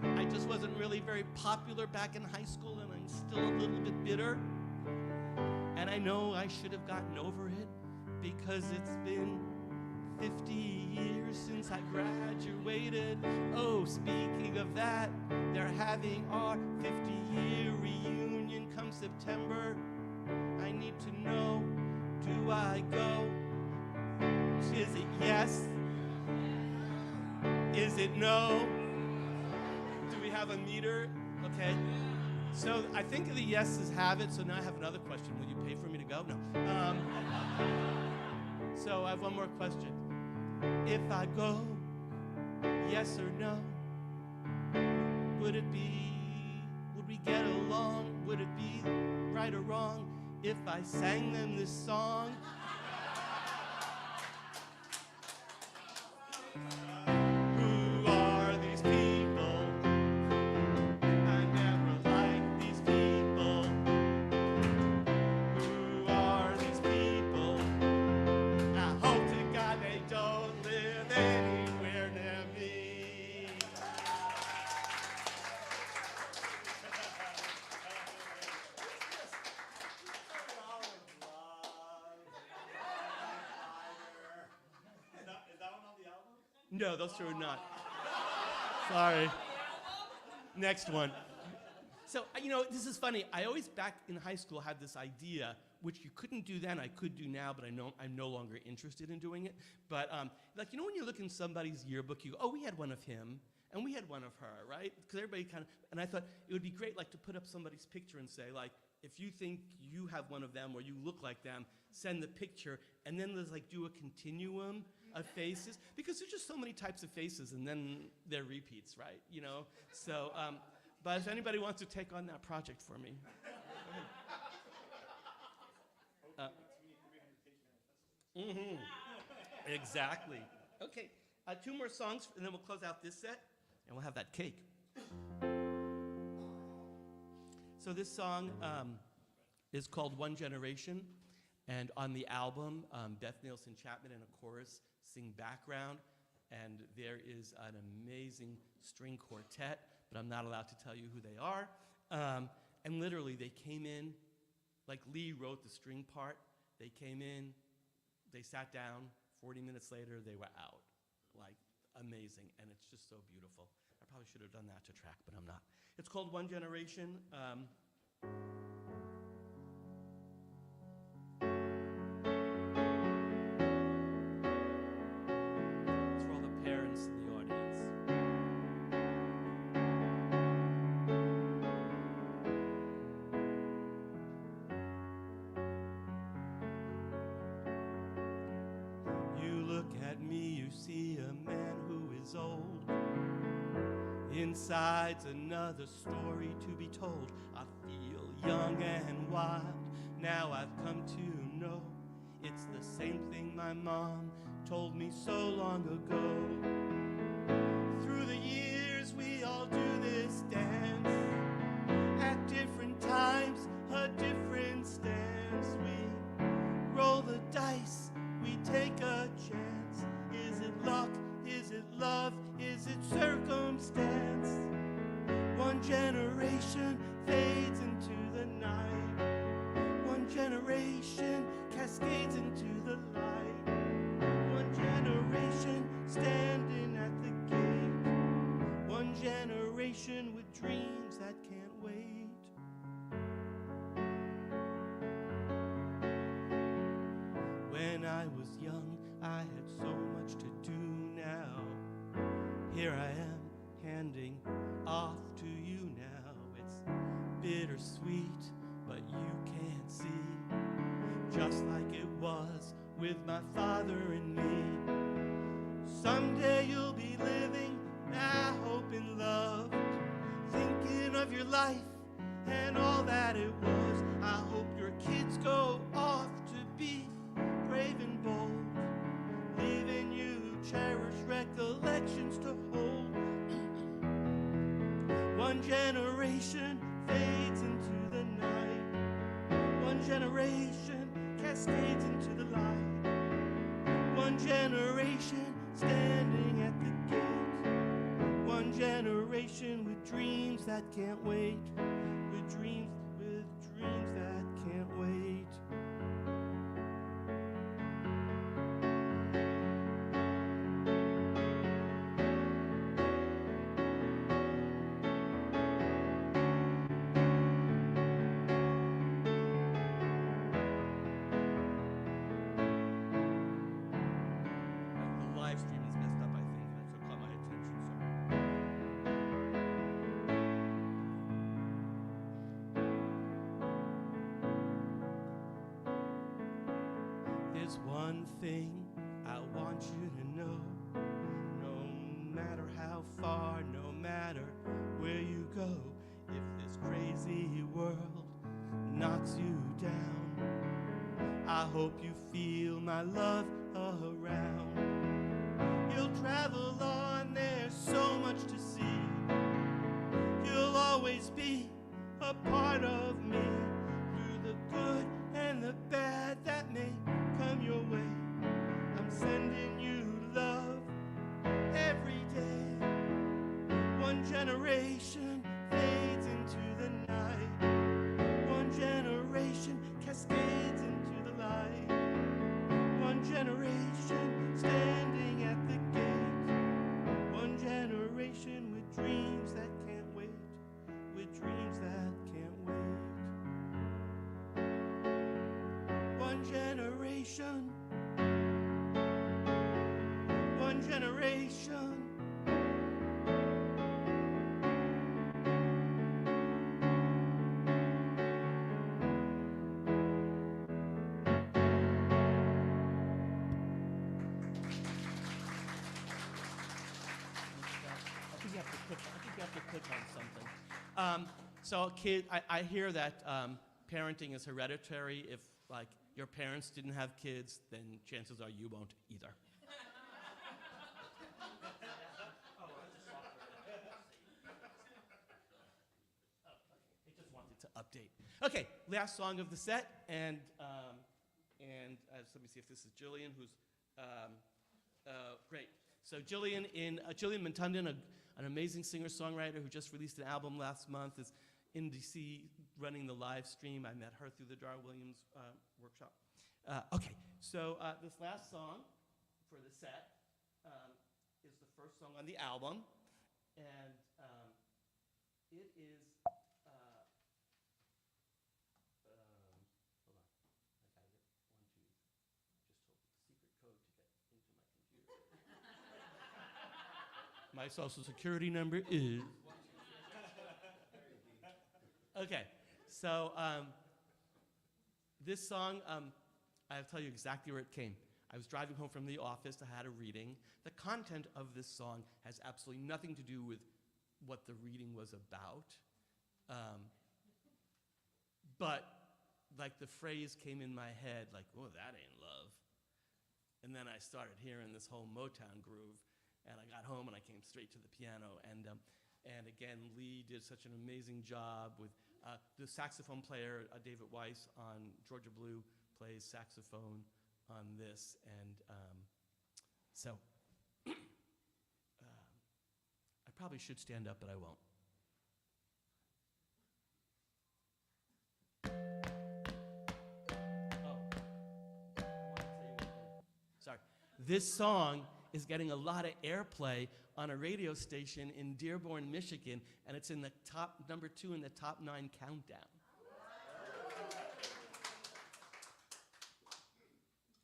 I just wasn't really very popular back in high school, and I'm still a little bit bitter. And I know I should have gotten over it, because it's been 50 years since I graduated. Oh, speaking of that, they're having our 50-year reunion come September. I need to know, do I go? Is it yes? Is it no? Do we have a meter? Okay. So I think the yeses have it, so now I have another question. Will you pay for me to go? No. So I have one more question. If I go, yes or no, would we get along? Would it be right or wrong if I sang them this song? Who are these people? I never liked these people. Who are these people? I hope to God they don't live anywhere near me. Is that one on the album? No, those two are not. Sorry. Next one. So, this is funny. I always, back in high school, had this idea, which you couldn't do then, I could do now, but I'm no longer interested in doing it. But, when you look in somebody's yearbook, you go, oh, we had one of him, and we had one of her, right? Because everybody and I thought it would be great, to put up somebody's picture and say, if you think you have one of them or you look like them, send the picture, and then let's, do a continuum of faces, because there's just so many types of faces, and then they're repeats, right? So, but if anybody wants to take on that project for me. Exactly. Okay, 2 more songs, and then we'll close out this set, and we'll have that cake. So this song is called One Generation, and on the album, Beth Nielsen Chapman and a chorus sing background, and there is an amazing string quartet, but I'm not allowed to tell you who they are. And literally, they came in, Lee wrote the string part. They came in, they sat down. 40 minutes later, they were out. Like, amazing, and it's just so beautiful. I probably should have done that to track, but I'm not. It's called One Generation. It's for all the parents in the audience. You look at me, you see a man who is old. Inside's another story to be told. I feel young and wild. Now I've come to know it's the same thing my mom told me so long ago. Through the years we all do this dance. At different times, a different stance. We roll the dice, we take a chance. Is it luck? Is it love? Is it circumstance? One generation fades into the night. One generation cascades into the light. One generation standing at the gate. One generation with dreams that can't wait. When I was young, I had so much to do now. Here I am, handing off to you now. It's bittersweet, but you can't see. Just like it was with my father and me. Someday you'll be living, I hope in love, thinking of your life and all that it was. I hope your kids go off to be brave and bold, leaving you cherished recollections to hold. One generation fades into the night. One generation cascades into the light. One generation standing at the gate. One generation with dreams that can't wait. With dreams that can't wait. The live stream is messed up, I think, and that's what caught my attention. There's one thing I want you to know. No matter how far, no matter where you go, if this crazy world knocks you down, I hope you feel my love around. You'll travel on, there's so much to see. You'll always be a part of me, through the good and the bad that may come your way. I'm sending you love every day. One generation fades into the night. One generation cascades into the light. One generation standing at the gate. One generation with dreams that can't wait. With dreams that can't wait. One generation. One generation. I think you have to click on something. So, kid, I hear that parenting is hereditary. If, like, your parents didn't have kids, then chances are you won't either. They just wanted to update. Okay, last song of the set, and let me see if this is Jillian, who's great. So Jillian Montunden, an amazing singer-songwriter who just released an album last month, is in DC running the live stream. I met her through the Dar Williams workshop. Okay, So this last song for the set is the first song on the album, and it is, hold on, I gotta get one, two, just told me the secret code to get into my computer. My social security number is. Okay, so this song, I'll tell you exactly where it came. I was driving home from the office, I had a reading. The content of this song has absolutely nothing to do with what the reading was about. But like the phrase came in my head, like, oh, that ain't love. And then I started hearing this whole Motown groove, and I got home and I came straight to the piano. And again, Lee did such an amazing job with the saxophone player, David Weiss, on Georgia Blue, plays saxophone on this. And so I probably should stand up, but I won't. Oh, I want to tell you one thing. Sorry. This song is getting a lot of airplay on a radio station in Dearborn, Michigan, and it's in the number 2 in the top 9 countdown.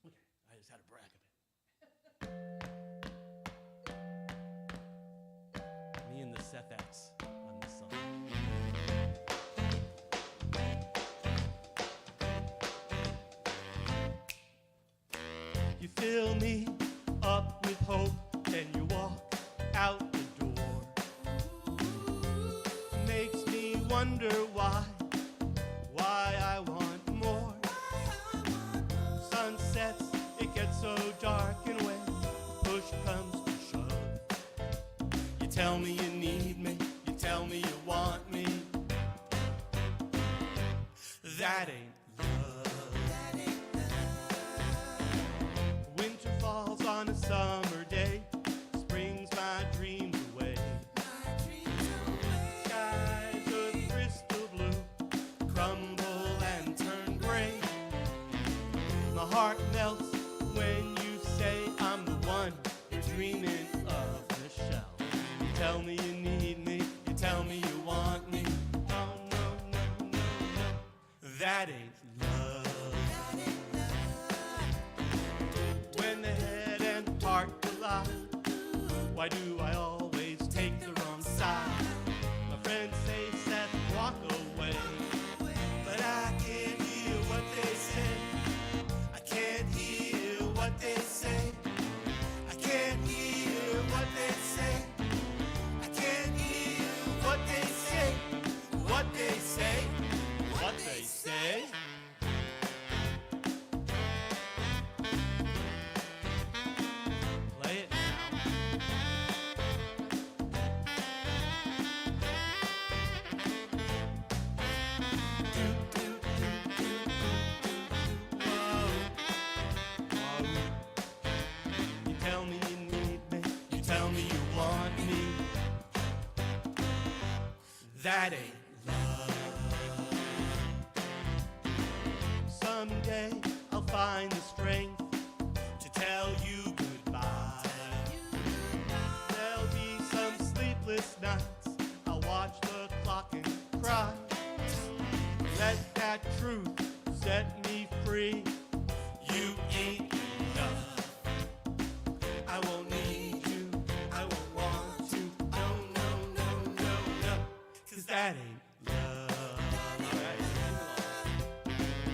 Okay, I just had to brag a bit. Me and the Seth on this song. You fill me up with hope, then you walk out the door. Makes me wonder why I want more. Sun sets, it gets so dark, and when push comes to shove, you tell me you need me, you tell me you want me. That ain't love. Winter falls on a summer day, springs my dreams away. Skies of crystal blue crumble and turn gray. My heart melts when you say I'm the one you're dreaming of, Michelle. You tell me you need me, you tell me you want me. No, no, no, no, no. That ain't love. When the head and heart collide, why do I always take the wrong side? My friends say, Seth, walk away, but I can't hear what they say. I can't hear what they say. I can't hear what they say. I can't hear what they say. What they say. What they say. Play it now. You tell me you need me, you tell me you want me. That ain't love. Someday I'll find the strength to tell you goodbye. There'll be some sleepless nights, I'll watch the clock and cry. Let that truth set me free. You ain't enough. I won't need you, I won't want to. No, no, no, no, no. 'Cause that ain't love. Right.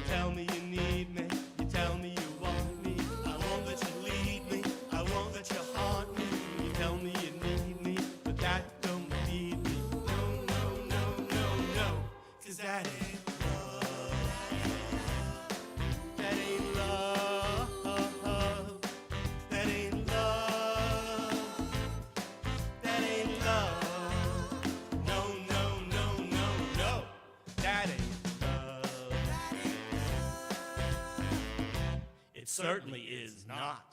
Tell me you need me, you tell me you want me. I won't let you lead me, I won't let you haunt me. You tell me you need me, but that don't feed me. No, no, no, no, no. 'Cause that ain't love. That ain't love. That ain't love. That ain't love. No, no, no, no, no. That ain't love. It certainly is not.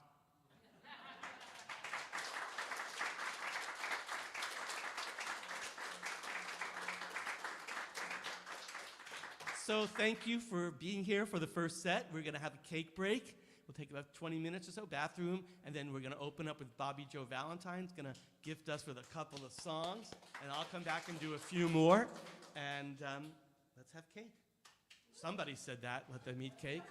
So thank you for being here for the first set. We're going to have a cake break. We'll take about 20 minutes or so, bathroom, and then we're going to open up with Bobby Joe Valentine's going to gift us with a couple of songs, and I'll come back and do a few more, and let's have cake. Somebody said that, let them eat cake.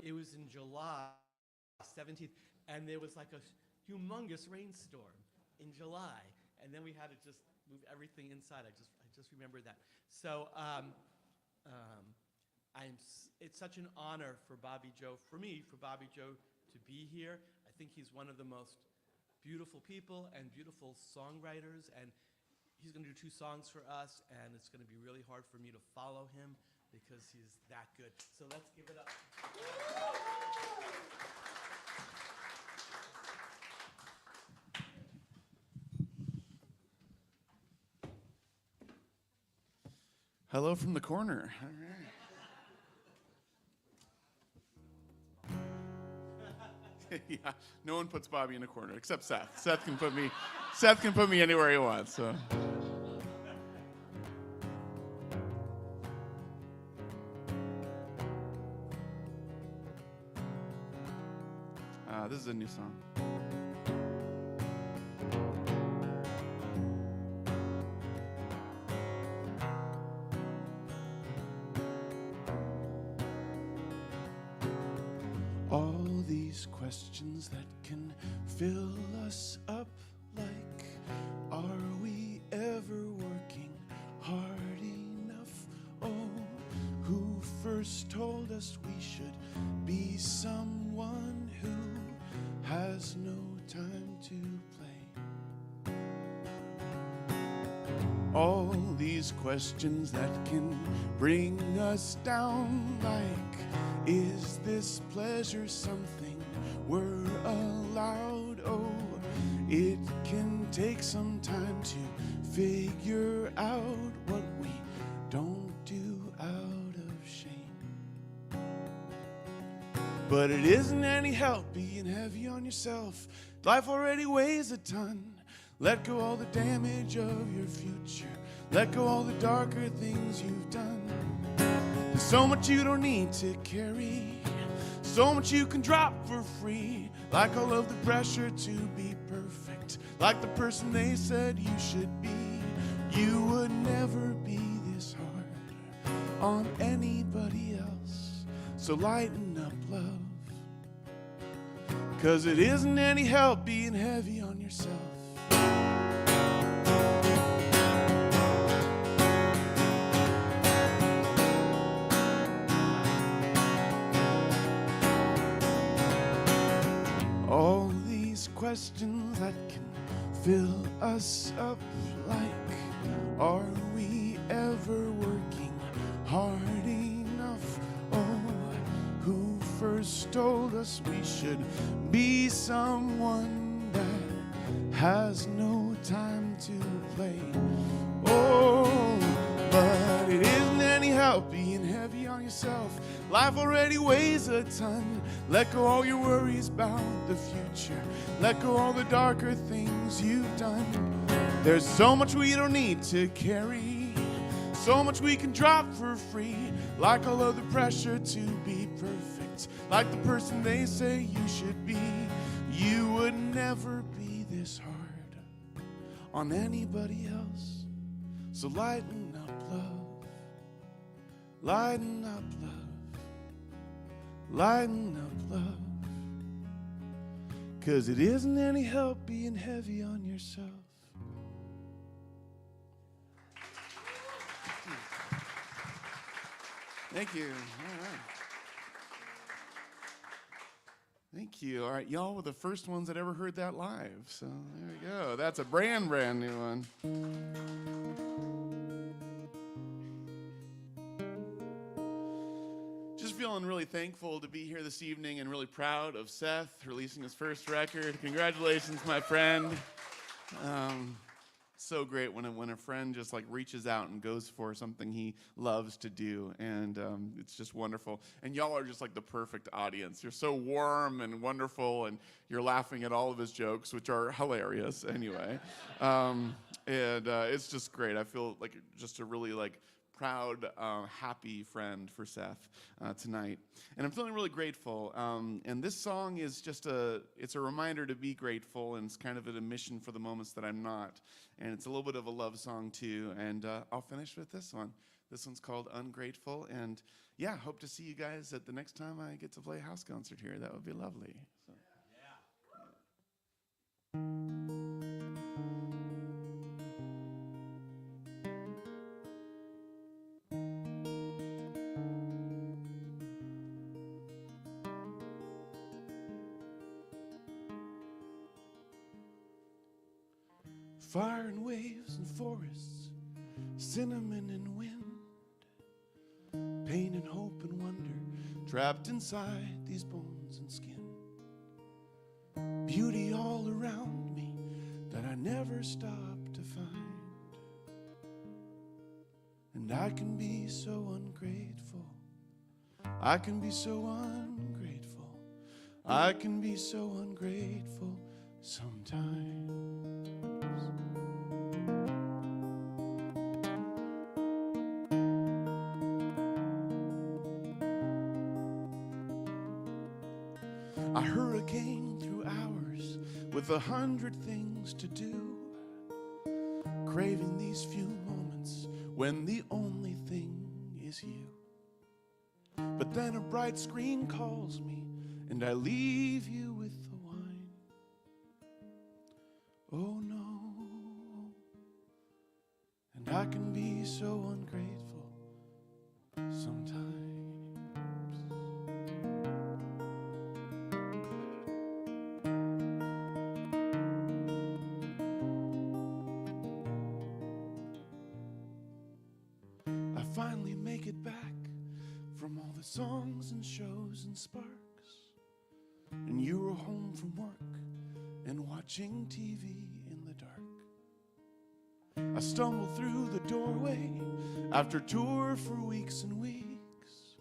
it was in July 17th, and there was like a humongous rainstorm in July, and then we had to just move everything inside. I just remember that. So it's such an honor for Bobby Joe, for Bobby Joe to be here. I think he's one of the most beautiful people and beautiful songwriters, and he's going to do 2 songs for us, and it's going to be really hard for me to follow him because he's that good. So let's give it up. Hello from the corner. All right. Yeah, no one puts Bobby in a corner except Seth. Seth can put me anywhere he wants. So. This is a new song. All these questions that can fill us up, like, are we ever working hard enough? Oh, who first told us we should be someone who has no time to play? All these questions that can bring us down, like, is this pleasure something we're allowed? Oh, it can take some time to figure out what we don't do out of shame. But it isn't any help being heavy on yourself. Life already weighs a ton. Let go all the damage of your future. Let go all the darker things you've done. There's so much you don't need to carry, so much you can drop for free, like all of the pressure to be perfect, like the person they said you should be. You would never be this hard on anybody else, so lighten up, love, 'cause it isn't any help being heavy on yourself. All these questions that can fill us up, like, are we ever working hard enough? Oh, who first told us we should be someone that has no time to play? Oh, but it isn't any help being heavy on yourself. Life already weighs a ton. Let go all your worries about the future. Let go all the darker things you've done. There's so much we don't need to carry, so much we can drop for free, like all of the pressure to be perfect, like the person they say you should be. You would never be this hard on anybody else, so lighten up, love. Lighten up, love. Lighten up, love, 'cause it isn't any help being heavy on yourself. Thank you. All right. Thank you. All right, y'all were the first ones that ever heard that live, so there we go. That's a brand new one. Feeling really thankful to be here this evening and really proud of Seth releasing his first record. Congratulations, my friend. So great when a friend just like reaches out and goes for something he loves to do, and it's just wonderful. And y'all are just like the perfect audience. You're so warm and wonderful, and you're laughing at all of his jokes, which are hilarious anyway. It's just great. I feel like just a really like proud, happy friend for Seth tonight. And I'm feeling really grateful. And this song is just it's a reminder to be grateful, and it's kind of an admission for the moments that I'm not. And it's a little bit of a love song too. And I'll finish with this one. This one's called Ungrateful. And yeah, hope to see you guys at the next time I get to play a house concert here. That would be lovely. So. Fire and waves and forests, cinnamon and wind, pain and hope and wonder, trapped inside these bones and skin. Beauty all around me that I never stop to find. And I can be so ungrateful. I can be so ungrateful. I can be so ungrateful sometimes. A hurricane through hours with 100 things to do, craving these few moments when the only thing is you. But then a bright screen calls me and I leave you with the wine. Oh no. And I can be so ungrateful sometimes. I finally make it back from all the songs and shows and sparks, and you were home from work and watching TV in the dark. I stumble through the doorway after tour for weeks and weeks,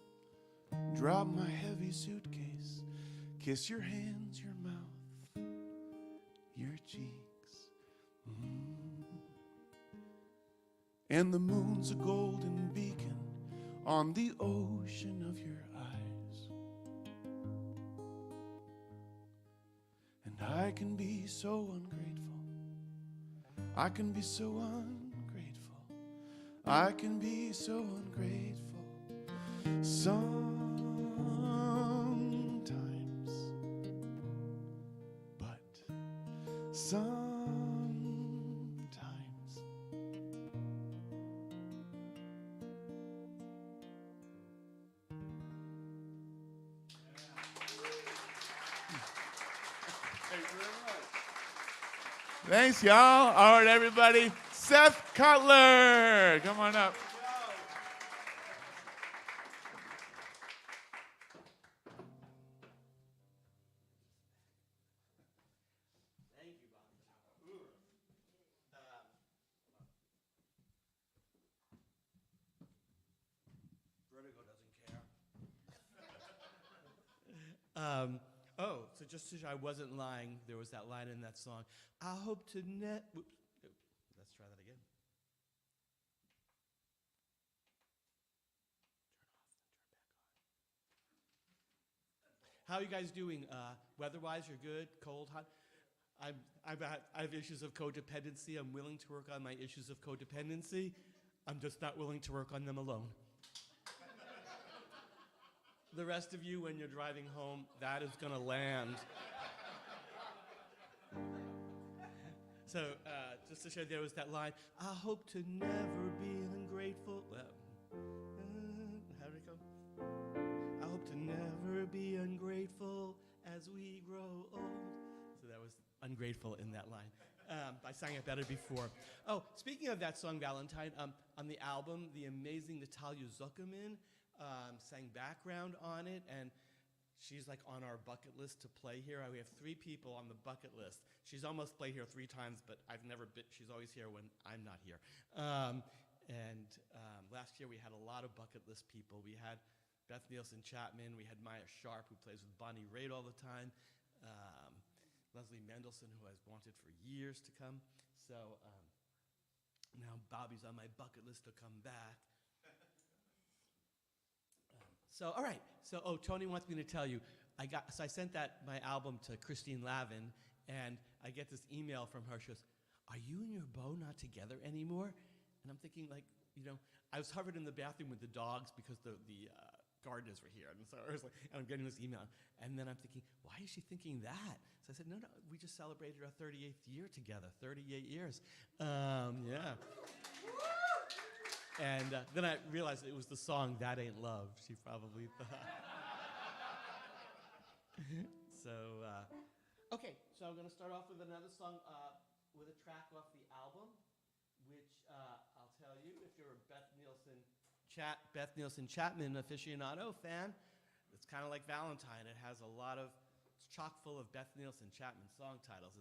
drop my heavy suitcase, kiss your hands, your mouth, your cheeks. And the moon's a golden beacon on the ocean of your eyes. And I can be so ungrateful. I can be so ungrateful. I can be so ungrateful sometimes. But sometimes. Thanks, y'all. All right, everybody. Seth Cutler, come on up. Thank you, Bobby. Vertigo doesn't care. Oh, so just so I wasn't lying, there was that line in that song. I hope to net. Let's try that again. How are you guys doing? Weather-wise, you're good? Cold, hot? I have issues of codependency. I'm willing to work on my issues of codependency. I'm just not willing to work on them alone. The rest of you, when you're driving home, that is going to land. So, just to share, there was that line, I hope to never be ungrateful. How did it go? I hope to never be ungrateful as we grow old. So that was ungrateful in that line. I sang it better before. Oh, speaking of that song, Valentine, on the album, the amazing Natalia Zuckerman sang background on it, and she's like on our bucket list to play here. We have 3 people on the bucket list. She's almost played here 3 times, but she's always here when I'm not here. Last year we had a lot of bucket list people. We had Beth Nielsen Chapman, we had Maya Sharp, who plays with Bonnie Raitt all the time, Leslie Mendelson, who I've wanted for years to come. So now Bobby's on my bucket list to come back. So, all right. So, Tony wants me to tell you. I sent my album to Christine Lavin, and I get this email from her. She goes, "Are you and your beau not together anymore?" And I'm thinking, I was covered in the bathroom with the dogs because the gardeners were here. And so I was like, and I'm getting this email. And then I'm thinking, why is she thinking that? So I said, no, we just celebrated our 38th year together, 38 years. Yeah. And then I realized it was the song That Ain't Love. She probably thought. So, okay, so I'm going to start off with another song with a track off the album, which I'll tell you, if you're a Beth Nielsen Chapman aficionado fan, it's kind of like Valentine. It has a lot of, it's chock full of Beth Nielsen Chapman song titles.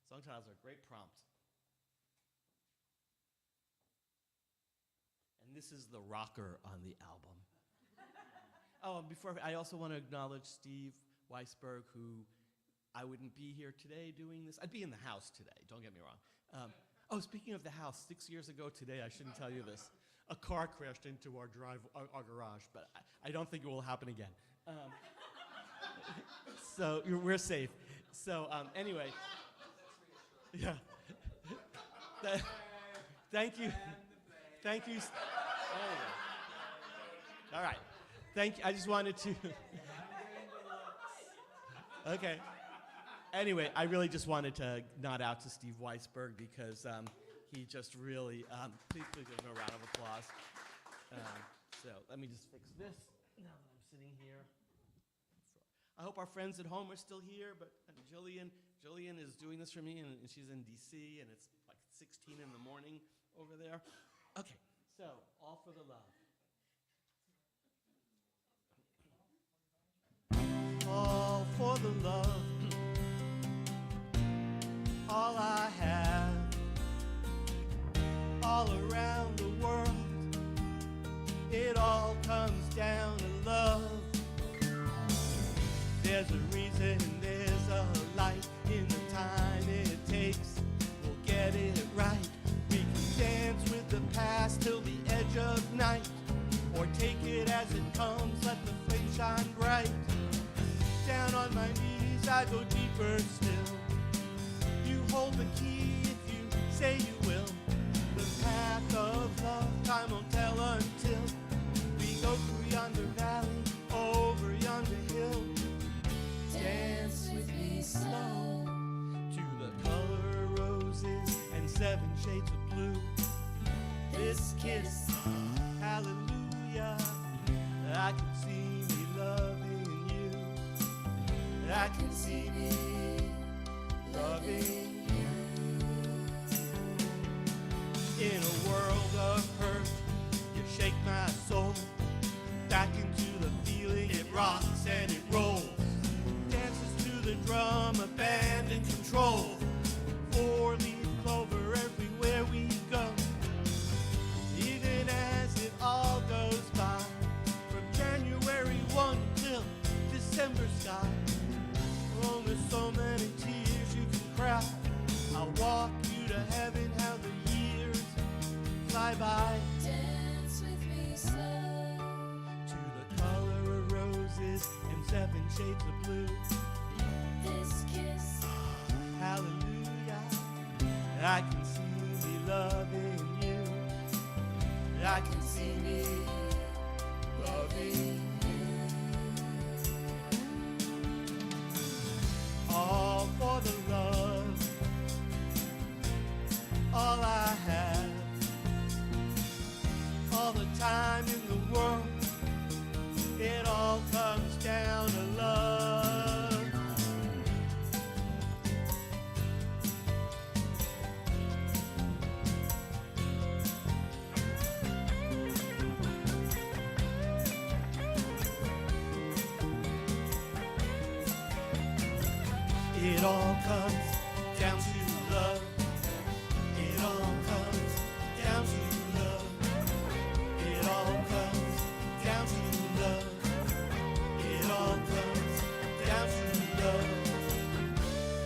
Song titles are a great prompt. And this is the rocker on the album. Oh, and before, I also want to acknowledge Steve Weisberg, who I wouldn't be here today doing this. I'd be in the house today, don't get me wrong. Oh, speaking of the house, 6 years ago today, I shouldn't tell you this, a car crashed into our garage, but I don't think it will happen again. So we're safe. So anyway, yeah. Thank you. Thank you. All right. Thank you. I just wanted to. Okay. Anyway, I really just wanted to nod out to Steve Weisberg because he just really, please give him a round of applause. So let me just fix this now that I'm sitting here. I hope our friends at home are still here, but Jillian is doing this for me, and she's in DC, and it's like 16 in the morning over there. Okay, so All for the Love. All for the love, all I have, all around the world, it all comes down to love. There's a reason, there's a light in the time it takes. We'll get it right. We can dance with the past till the edge of night, or take it as it comes, let the flame shine bright. Down on my knees, I go deeper still. You hold the key if you say you will. The path of love, time won't tell until we go through yonder valley, over yonder hill. Dance with me slow to the color of roses and 7 shades of blue. This kiss, hallelujah, I can see me loving you. I can see me loving you. In a world of hurt, you shake my soul back into the feeling. It rocks and it rolls, dances to the drum, abandon control. 4-leaf clover everywhere we go. Even as it all goes by, from January 1 till December sky. Oh, there's so many tears you can cry. I'll walk you to heaven, how the years fly by. Dance with me slow to the color of roses and 7 shades of blue. This kiss, hallelujah, I can see me loving you. I can see me loving you. All for the love, all I have, all the time in the world, it all comes down to love. It all comes down to love. It all comes down to love. It all comes down to love. It all comes down to love.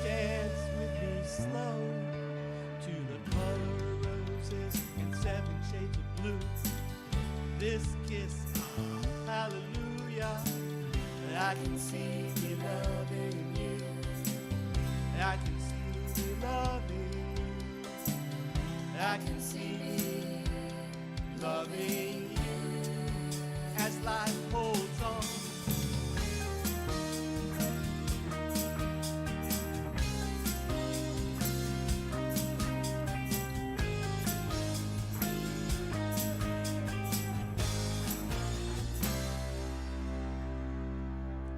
Dance with me slow to the color of roses and 7 shades of blue. This kiss, hallelujah, I can see me loving you. I can see me loving you. I can see me loving you. As life holds on.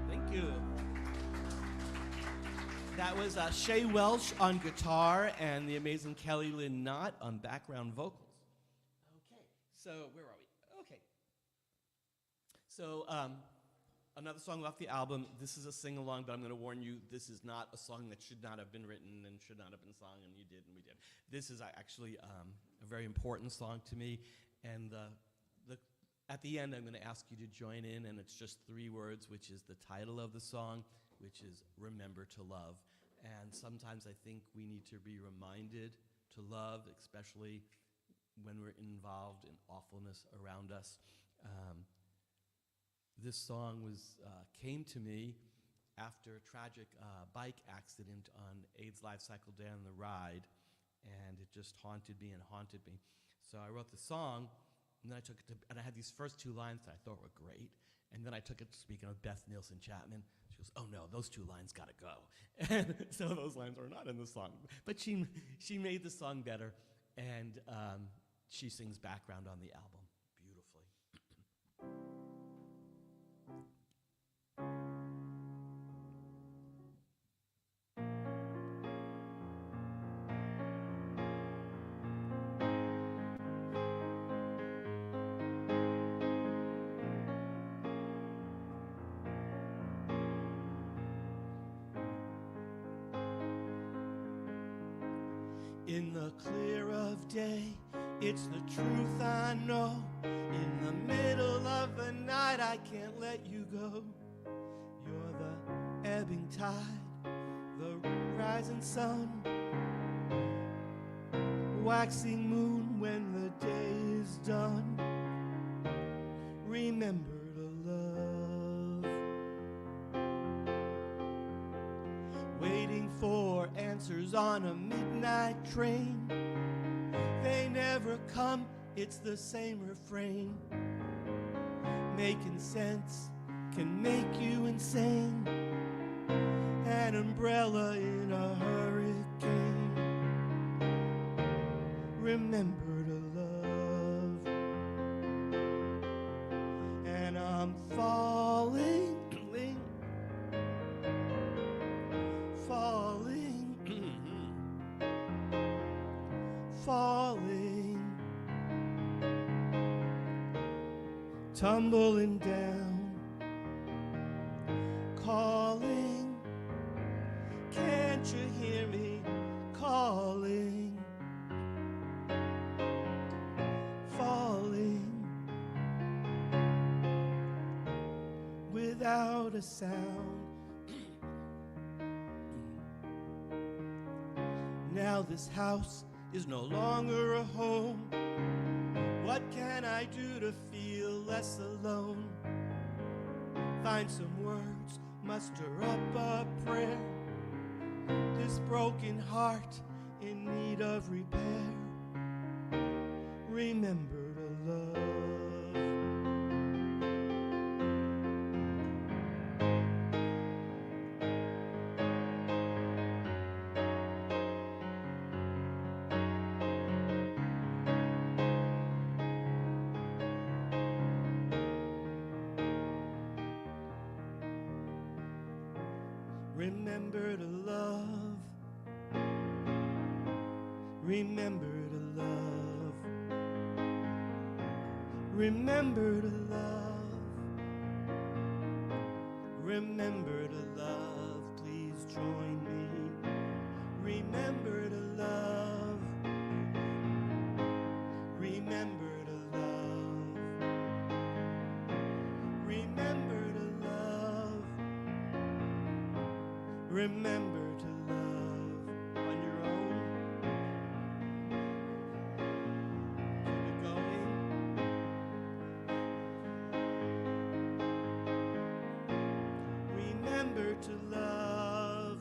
Thank you. That was Shay Welsh on guitar and the amazing Kelly Lynn Knott on background vocals. Okay, so where are we? Okay. So another song off the album. This is a sing-along, but I'm going to warn you, this is not a song that should not have been written and should not have been sung, and you did and we did. This is actually a very important song to me, and at the end I'm going to ask you to join in, and it's just 3 words, which is the title of the song, which is Remember to Love. And sometimes I think we need to be reminded to love, especially when we're involved in awfulness around us. This song came to me after a tragic bike accident on AIDS Life Cycle Down the Ride, and it just haunted me and haunted me. So I wrote the song, and then I took it to, and I had these first 2 lines that I thought were great, and then I took it, speaking of Beth Nielsen Chapman, she goes, "Oh no, those 2 lines gotta go." And so those lines are not in the song. But she made the song better, and she sings background on the album beautifully. In the clear of day, it's the truth I know. In the middle of the night, I can't let you go. You're the ebbing tide, the rising sun, waxing moon when the day is done. Remember to love. Waiting for answers on a midnight train. They never come, it's the same refrain. Making sense can make you insane. An umbrella in a hurricane. Remember to love. And I'm falling, falling, falling, tumbling down, calling. Can't you hear me calling? Falling without a sound. Now this house is no longer a home. What can I do to feel less alone? Find some words, muster up a prayer. This broken heart in need of repair. Remember to love. Remember to love. Remember to love. Remember to love. Remember to love. Please join me. Remember to love. Remember to love. Remember to love. Remember to love on your own. Keep it going. Remember to love.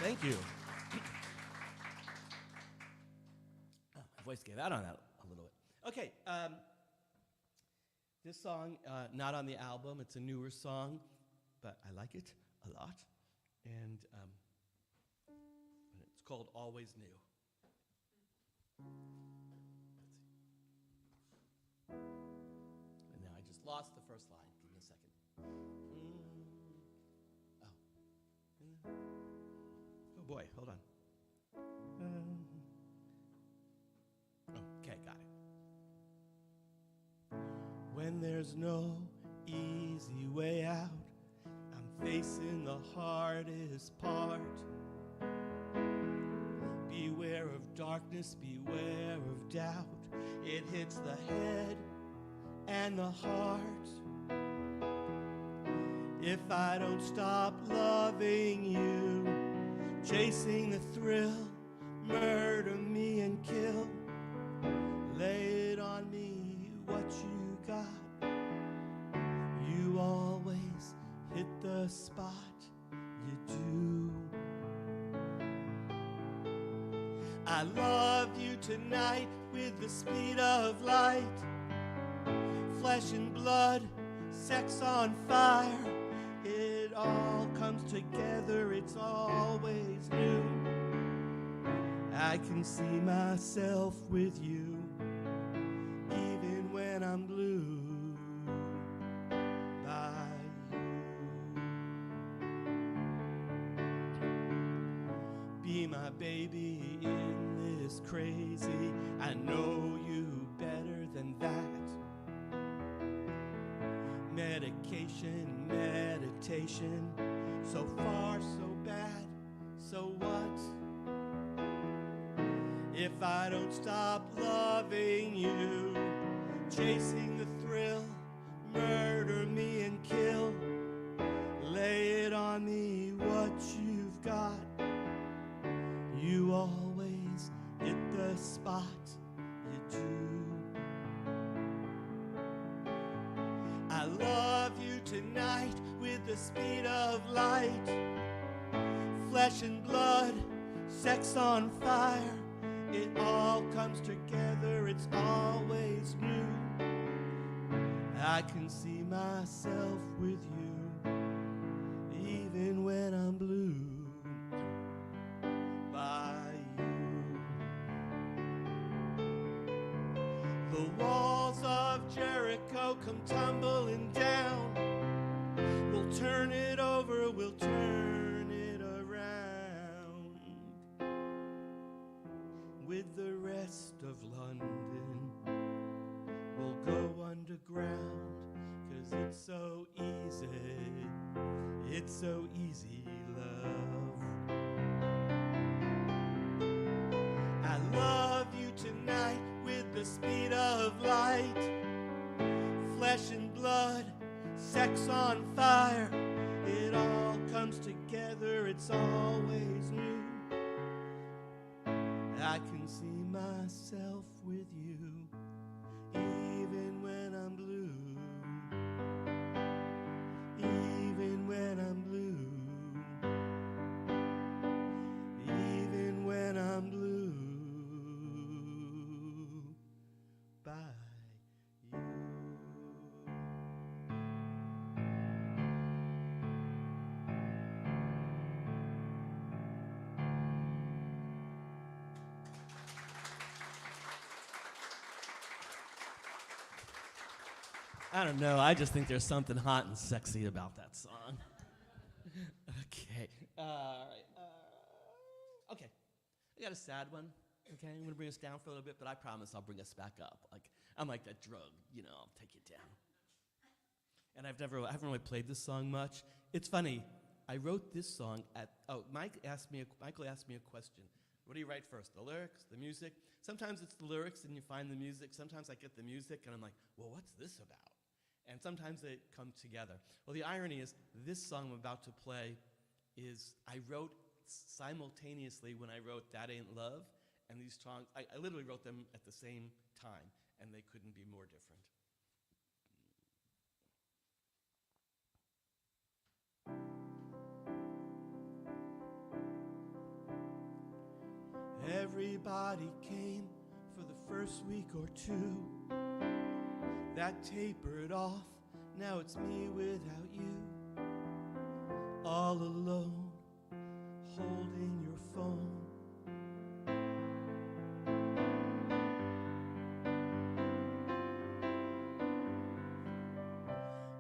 Thank you. Oh, my voice gave out on that a little bit. Okay, this song, not on the album. It's a newer song, but I like it a lot. And it's called Always New. And now I just lost the first line. Give me a second. Oh boy, hold on. Okay, got it. When there's no easy way out, I'm facing the hardest part. Beware of darkness, beware of doubt. It hits the head and the heart. If I don't stop loving you, chasing the thrill, murder me and kill. Lay it on me, what you got. You always hit the spot, you do. I love you tonight with the speed of light. Flesh and blood, sex on fire. It all comes together, it's always new. I can see myself with you, even when I'm blue by you. Be my baby in this crazy, I know you better than that. Medication, meditation, so far so bad, so what? If I don't stop loving you, chasing the thrill, murder me and kill. Lay it on me, what you've got. You always hit the spot, you do. I love you tonight with the speed of light. Flesh and blood, sex on fire. It all comes together, it's always new. I can see myself with you, even when I'm blue by you. The walls of Jericho come tumbling down. We'll turn it over, we'll turn it around. With the rest of London, we'll go underground, 'cause it's so easy, it's so easy, love. I love you tonight with the speed of light. Flesh and blood, sex on fire. It all comes together, it's always new. I can see myself with you, even when I'm blue, even when I'm blue, even when I'm blue by you. I don't know. I just think there's something hot and sexy about that song. Okay. All right. Okay. I got a sad one. Okay. I'm going to bring us down for a little bit, but I promise I'll bring us back up. Like, I'm like that drug, you know, I'll take you down. And I haven't really played this song much. It's funny. I wrote this song Michael asked me a question. What do you write first, the lyrics, the music? Sometimes it's the lyrics and you find the music. Sometimes I get the music and I'm like, well, what's this about? And sometimes they come together. Well, the irony is this song I'm about to play is I wrote simultaneously when I wrote That Ain't Love, and these songs, I literally wrote them at the same time, and they couldn't be more different. Somebody came for the first week or two. That tapered off, now it's me without you. All alone, holding your phone.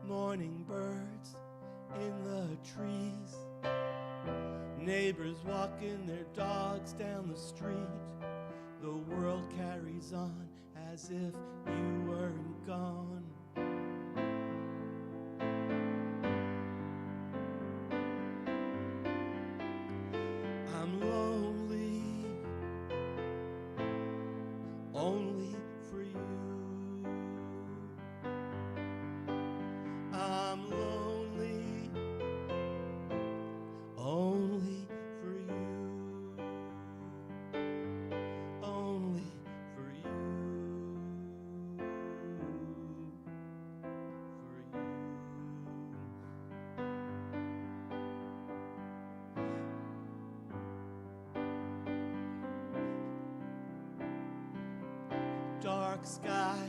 Morning birds in the trees, neighbors walking their dogs down the street. The world carries on as if you weren't gone. I'm lonely, only for you. I'm lonely, only for you. Only for you. For you. Dark sky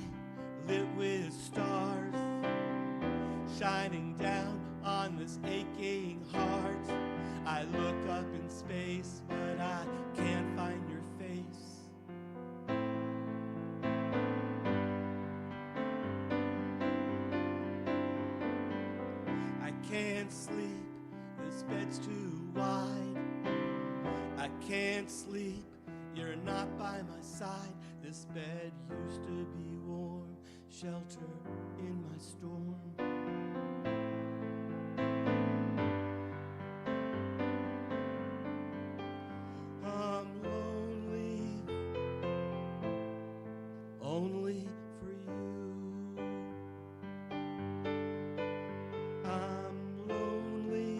lit with stars, shining down on this aching heart. I look up in space, but I can't find your face. I can't sleep, this bed's too wide. I can't sleep, you're not by my side. This bed used to be warm, shelter in my storm. I'm lonely, only for you. I'm lonely,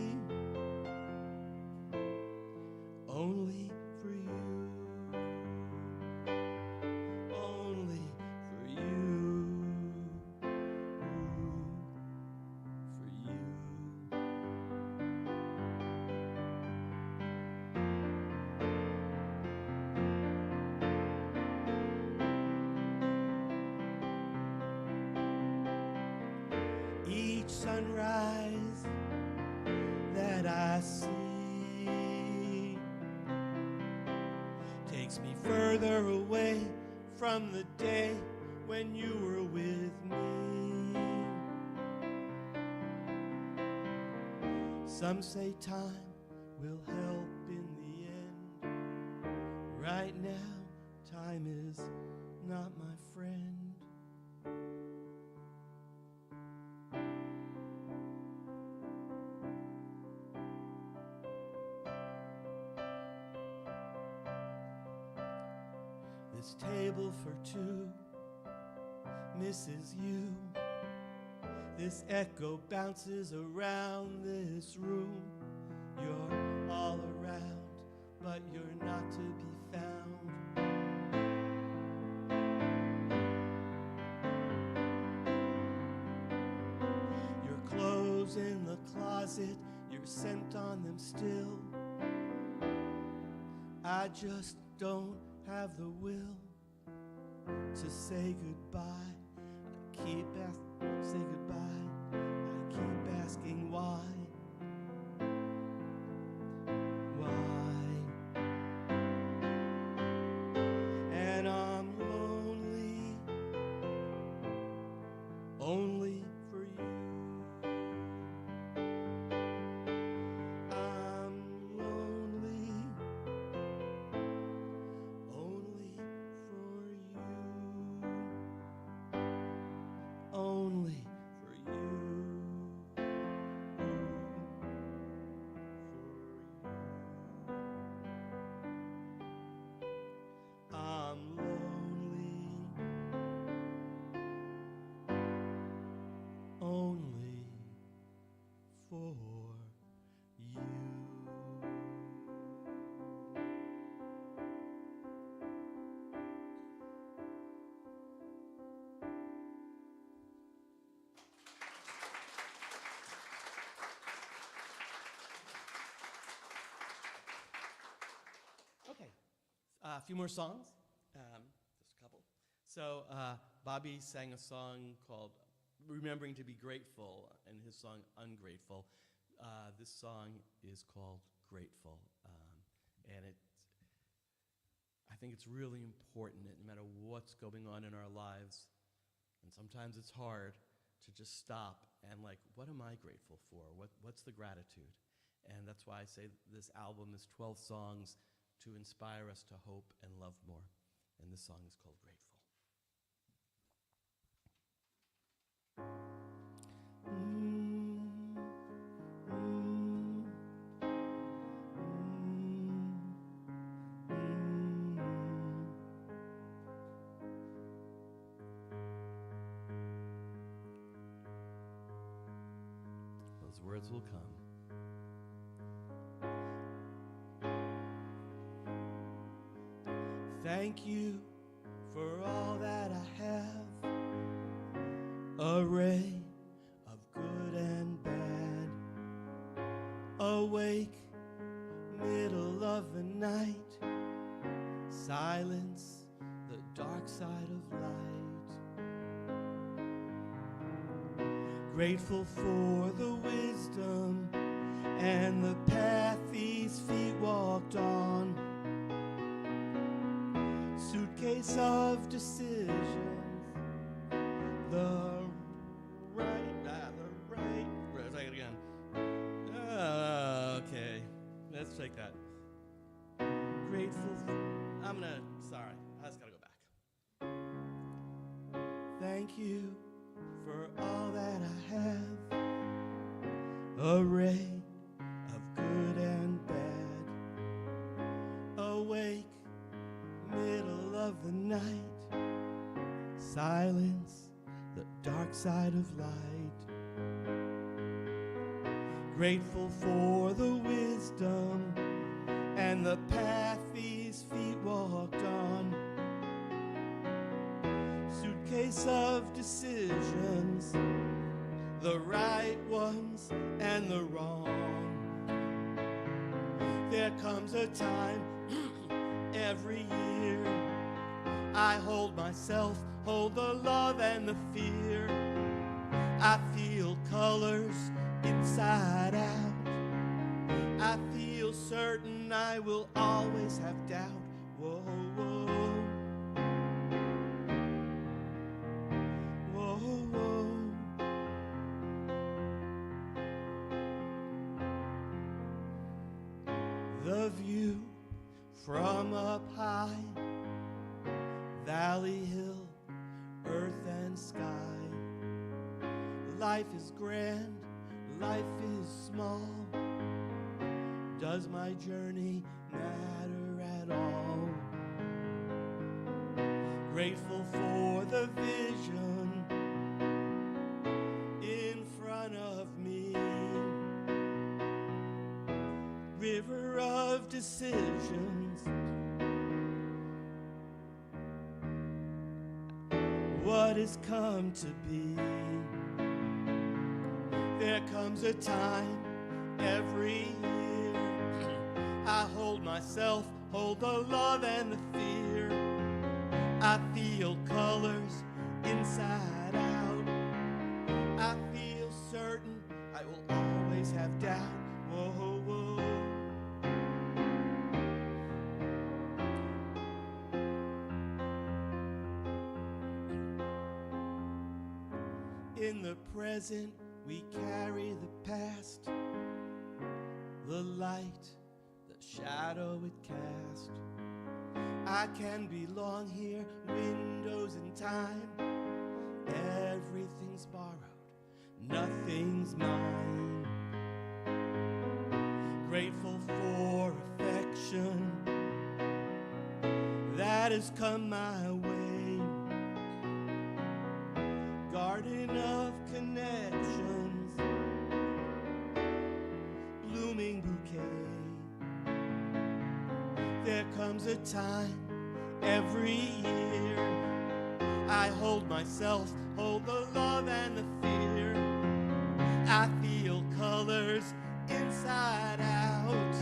only for you. Only for you. For you. Each sunrise that I see takes me further away from the day when you were with me. Some say time will help in the end. Right now, time is not my friend. This table for two misses you. This echo bounces around this room. You're all around, but you're not to be found. Your clothes in the closet, your scent on them still. I just don't have the will to say goodbye. I keep say goodbye. I keep asking why. Why? And I'm lonely, only for you. I'm lonely, only for you. Only for you. A few more songs, just a couple. So Bobby sang a song called Remembering to Be Grateful, and his song Ungrateful. This song is called Grateful, and I think it's really important that no matter what's going on in our lives, and sometimes it's hard to just stop and like, what am I grateful for? What's the gratitude? And that's why I say this album is 12 songs to inspire us to hope and love more. And this song is called Grateful. Those words will come. Thank you for all that I have, a ray of good and bad, awake, middle of the night, silence, the dark side of light. Grateful for the wisdom and the path these feet walked on. Suitcase of decisions, the right, let's take it again. Okay, let's take that. Grateful, sorry, I just gotta go back. Thank you for all that I have, a ray of good and bad, awake, middle of the night, silence, the dark side of light. Grateful for the wisdom and the path these feet walked on. Suitcase of decisions, the right ones and the wrong. There comes a time every year I hold myself, hold the love and the fear. I feel colors inside out. I feel certain I will always have doubt. Whoa, whoa, whoa, whoa. The view from up high, valley, hill, earth and sky. Life is grand, life is small. Does my journey matter at all? Grateful for the vision in front of me. River of decisions, what has come to be. There comes a time every year I hold myself, hold the love and the fear. I feel colors inside out. I feel certain I will always have doubt. Whoa, whoa. In the present, we carry the past, the light, the shadow it cast. I can belong here, windows in time. Everything's borrowed, nothing's mine. Grateful for affection that has come my way. Garden of connections, blooming bouquet. There comes a time every year I hold myself, hold the love and the fear. I feel colors inside out.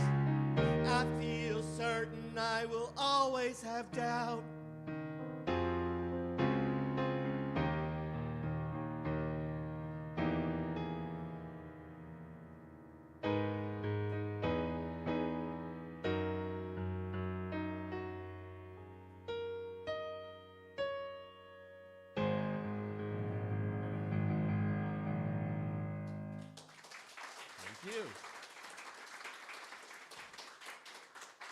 I feel certain I will always always have doubt. Thank you.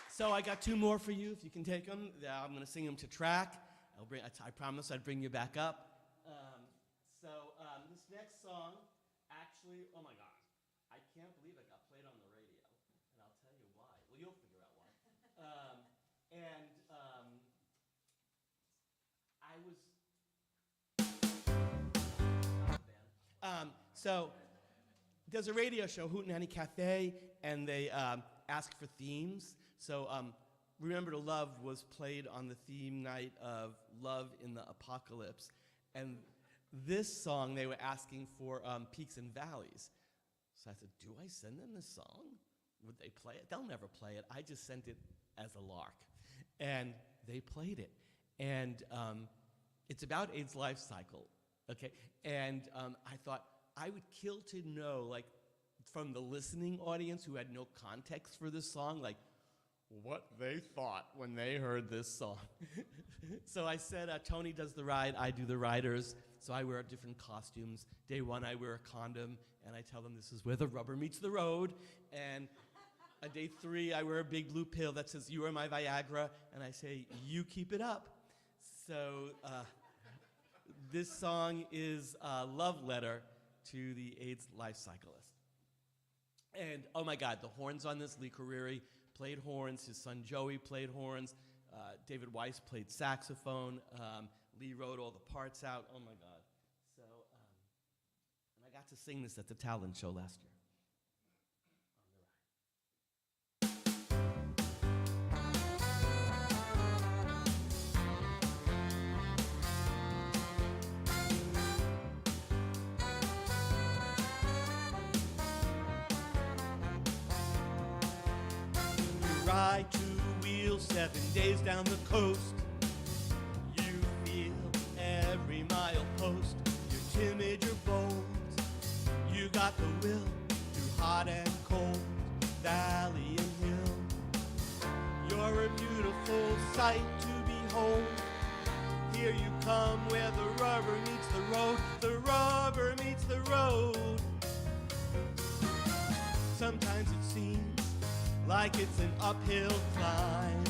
So I got two more for you, if you can take them. I'm going to sing them to track. I promise I'd bring you back up. This next song, actually, oh my God, I can't believe it got played on the radio, and I'll tell you why. Well, you'll figure out why. So there's a radio show, Hootenanny Cafe, and they ask for themes. So Remember to Love was played on the theme night of Love in the Apocalypse. And this song, they were asking for Peaks and Valleys. So I said, do I send them this song? Would they play it? They'll never play it. I just sent it as a lark. And they played it. And it's about AIDS life cycle, okay? And I thought, I would kill to know, like, from the listening audience who had no context for this song, like, what they thought when they heard this song. So I said, Tony does the ride, I do the riders, so I wear different costumes. Day one, I wear a condom, and I tell them this is where the rubber meets the road. And on day three, I wear a big blue pill that says, you are my Viagra, and I say, you keep it up. So this song is a love letter to the AIDS life cyclist. And oh my God, the horns on this, Lee Carreri played horns, his son Joey played horns, David Weiss played saxophone, Lee wrote all the parts out, oh my God. So, and I got to sing this at the talent show last year. Ride two wheels 7 days down the coast. You feel every mile post. You're timid, you're bold. You got the will through hot and cold, valley and hill. You're a beautiful sight to behold. Here you come where the rubber meets the road. The rubber meets the road. Sometimes it seems like it's an uphill climb.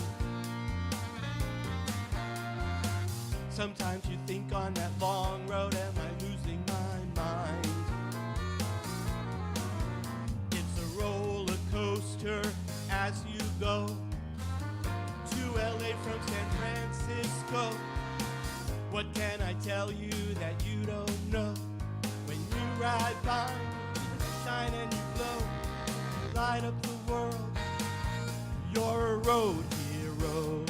Sometimes you think on that long road, am I losing my mind? It's a roller coaster as you go to LA from San Francisco. What can I tell you that you don't know? When you ride by, you shine and you glow, you light up the world. You're a road hero.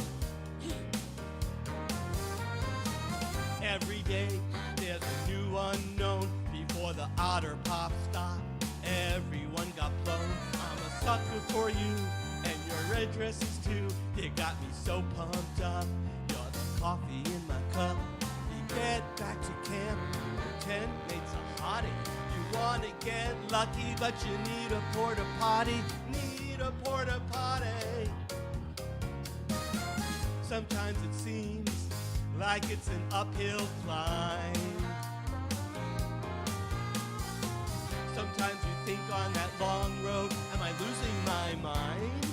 Every day there's a new unknown. Before the otter pop stop, everyone got blown. I'm a sucker for you, and your red dresses too. You got me so pumped up. You're the coffee in my cup. You get back to camp, your tent mate's a hottie. You wanna get lucky, but you need a porta potty. Need a porta potty. Sometimes it seems like it's an uphill climb. Sometimes you think on that long road, am I losing my mind?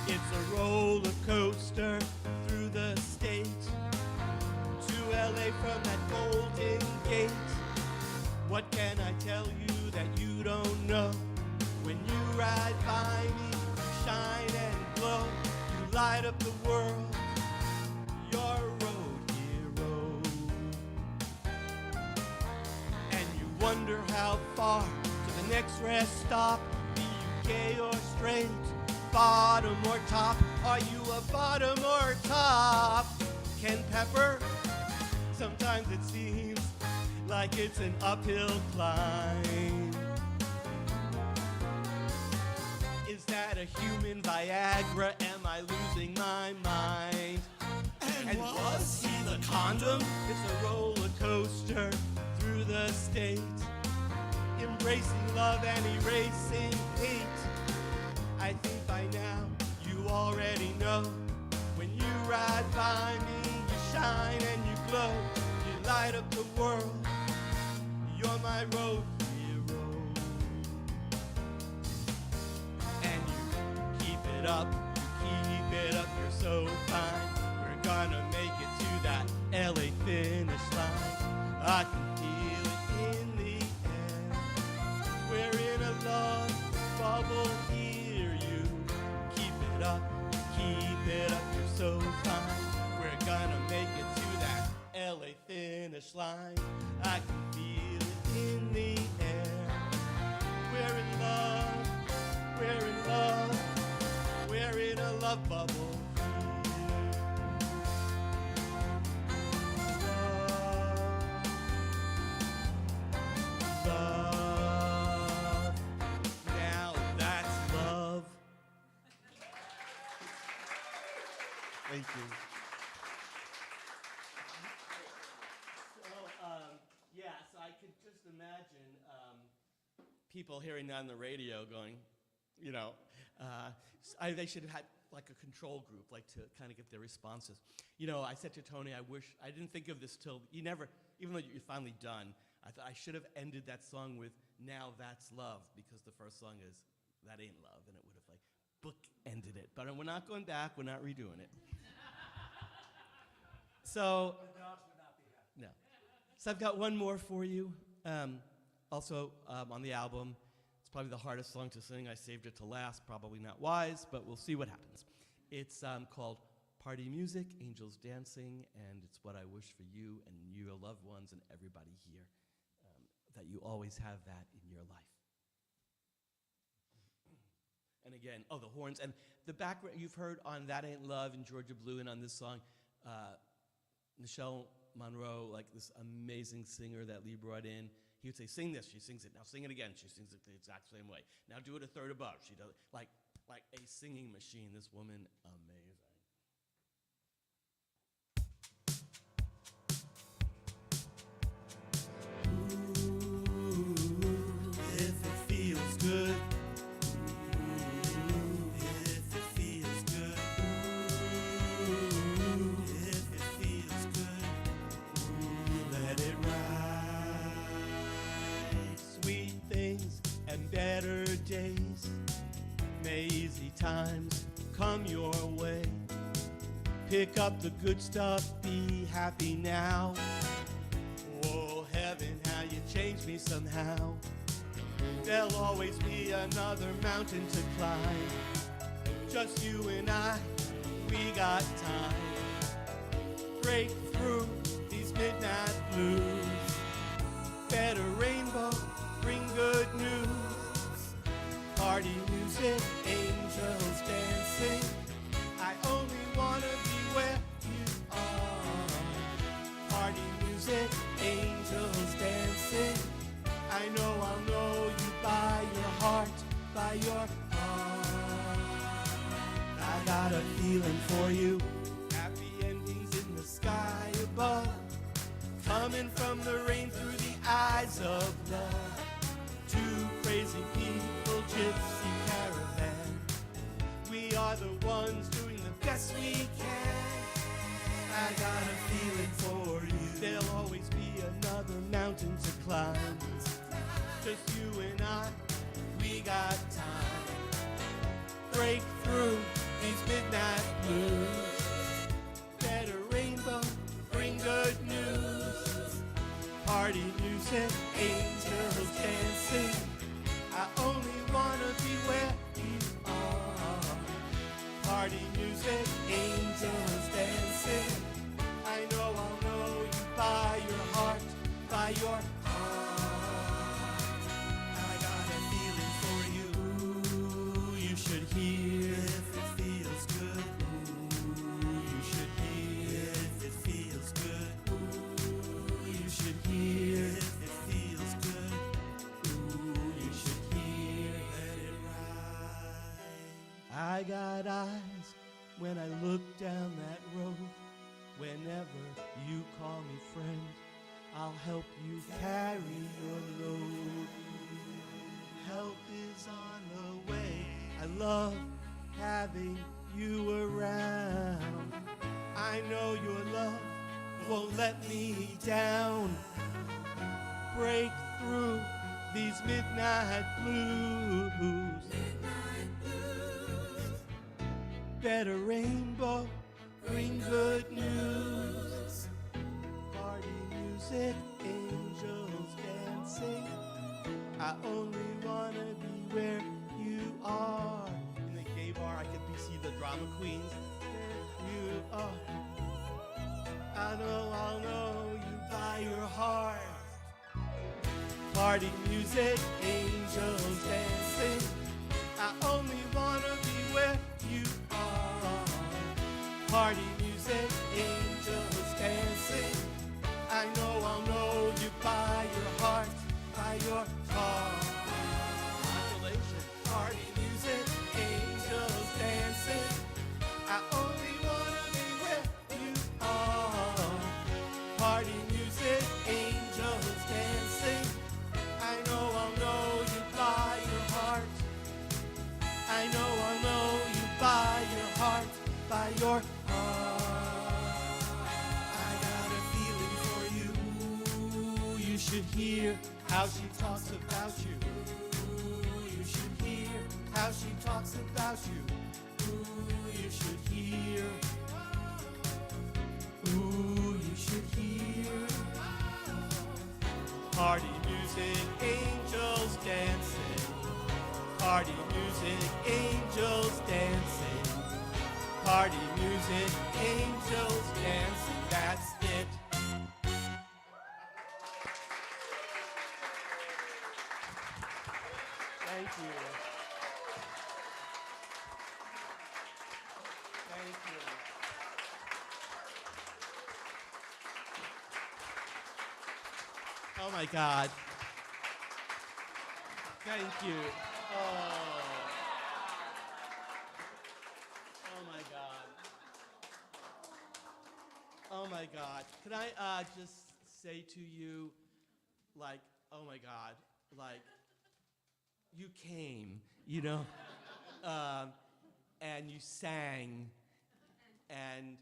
It's a roller coaster through the state to LA from that Golden Gate. What can I tell you that you don't know? When you ride by me, you shine and glow. You light up the world. You're a road hero. And you wonder how far to the next rest stop. Be you gay or straight, bottom or top. Are you a bottom or top? Ken Pepper? Sometimes it seems like it's an uphill climb. Is that a human Viagra? Am Am I losing my mind? And was he the condom? It's a roller coaster through the state, embracing love and erasing hate. I think by now you already know. When you ride by me, you shine and you glow. You light up the world. You're my road hero. And you keep it up, you're so fine. We're gonna make it to that LA finish line. I can feel it in the air. We're in a love bubble here. You keep it up, you're so fine. We're gonna make it to that LA finish line. I can feel it in the air. We're in love, we're in love, we're in a love bubble. Love. Now that's love. Thank you. So I could just imagine people hearing that on the radio going, you know, they should have had like a control group, like to kind of get their responses. You know, I said to Tony, I didn't think of this till, even though you're finally done, I thought I should have ended that song with Now That's Love, because the first song is That Ain't Love, and it would have like book-ended it. But we're not going back, we're not redoing it. So, no. So I've got one more for you. Also on the album, it's probably the hardest song to sing. I saved it to last, probably not wise, but we'll see what happens. It's called Party Music, Angels Dancing, and it's what I wish for you and your loved ones and everybody here, that you always have that in your life. And again, the horns, and the background you've heard on That Ain't Love and Georgia Blue, and on this song, Michelle Monroe, like this amazing singer that Lee brought in, he would say, sing this, she sings it, now sing it again, she sings it the exact same way. Now do it a third above, she does it, like a singing machine, this woman, amazing. Ooh, if it feels good. Better days, may easy times come your way. Pick up the good stuff, be happy now. Oh heaven, how you changed me somehow. There'll always be another mountain to climb. Just you and I, we got time. Break through these midnight blues. Better rainbow, bring good news. Party music, angels dancing. I only wanna be where you are. Party music, angels dancing. I know I'll know you by your heart, by your heart. I got a feeling for you. Happy endings in the sky above. Coming from the rain through the eyes of love. Two crazy people, gypsy caravan. We are the ones doing the best we can. I got a feeling for you. There'll always be another mountain to climb. Just you and I, we got time. Break through these midnight blues. Better rainbow, bring good news. Party music, angels dancing. I only wanna be where you are. Party music, angels dancing. I know I'll know you by your heart, by your heart. I got a feeling for you. You should hear if it feels good. You should hear if it feels good. You should hear if it feels good. You should hear, let it ride. I got eyes when I look down that road. Whenever you call me friend, I'll help you carry your load. Help is on the way. I love having you around. I know your love won't let me down. Break through these midnight blues. Better rainbow, bring good news. Party music, angels dancing. I only wanna be where you are. In the gay bar, I could see the drama queens. Where you are. I'll know you by your heart. Party music, angels dancing. I only wanna be where you are. Party music, angels dancing. I know I'll know you by your heart, by your heart. Modulation. Party music, angels dancing. I only wanna be where you are. Party music, angels dancing. I know I'll know you by your heart. I know I'll know you by your heart, by your heart. I got a feeling for you. You should hear how she talks about you. You should hear how she talks about you. You should hear. Ooh, you should hear. Party music, angels dancing. Party music, angels dancing. Party music, angels dancing. That's it. Thank you. Thank you. Oh my God. Thank you. Oh my God. Oh my God. Can I just say to you, like, oh my God, like, you came, you know, and you sang, and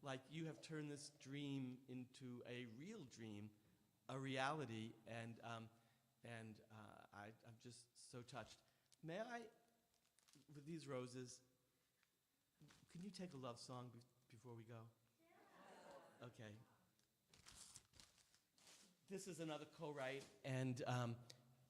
like you have turned this dream into a real dream, a reality, and I'm just so touched. May I, with these roses, can you take a love song before we go? Okay. This is another co-write, and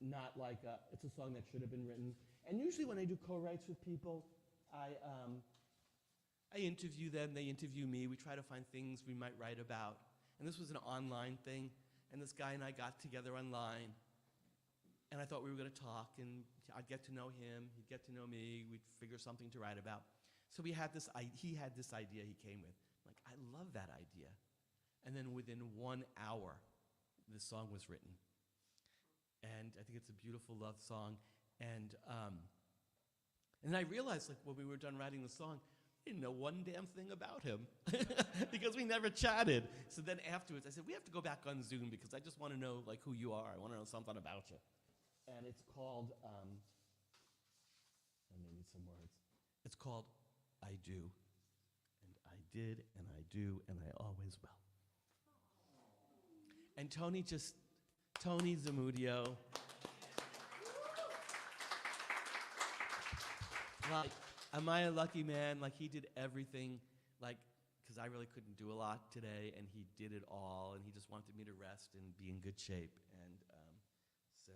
not like it's a song that should have been written. And usually when I do co-writes with people, I interview them, they interview me. We try to find things we might write about. And this was an online thing, and this guy and I got together online. And I thought we were going to talk, and I'd get to know him, he'd get to know me, we'd figure something to write about. So he had this idea he came with. I'm like, I love that idea. And then within 1 hour, this song was written. And I think it's a beautiful love song. And I realized, like, when we were done writing the song, I didn't know one damn thing about him because we never chatted. So then afterwards, I said, we have to go back on Zoom because I just want to know, like, who you are. I want to know something about you. And it's called, I need some words. It's called I Do. And I did, and I do, and I always will. And Tony Zamudio, like, am I a lucky man? Like, he did everything, like, because I really couldn't do a lot today, and he did it all, and he just wanted me to rest and be in good shape. And so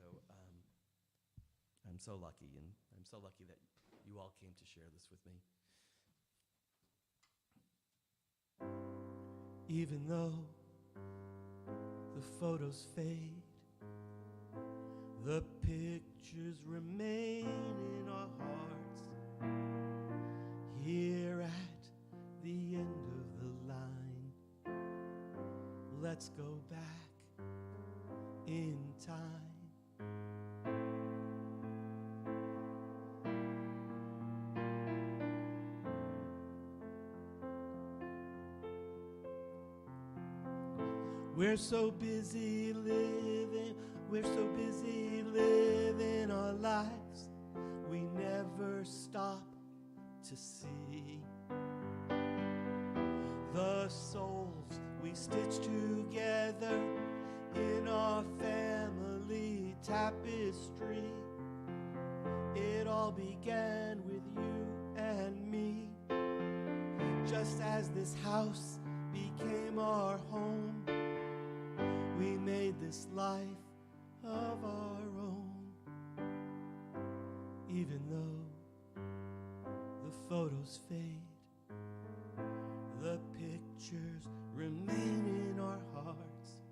I'm so lucky, and I'm so lucky that you all came to share this with me. Even though the photos fade, the pictures remain in our hearts. Here at the end of the line, let's go back in time. We're so busy living our lives, we never stop to see the souls we stitch together in our family tapestry. It all began with you and me, just as this house became our home. We made this life of our own, even though the photos fade, the pictures remain in our hearts.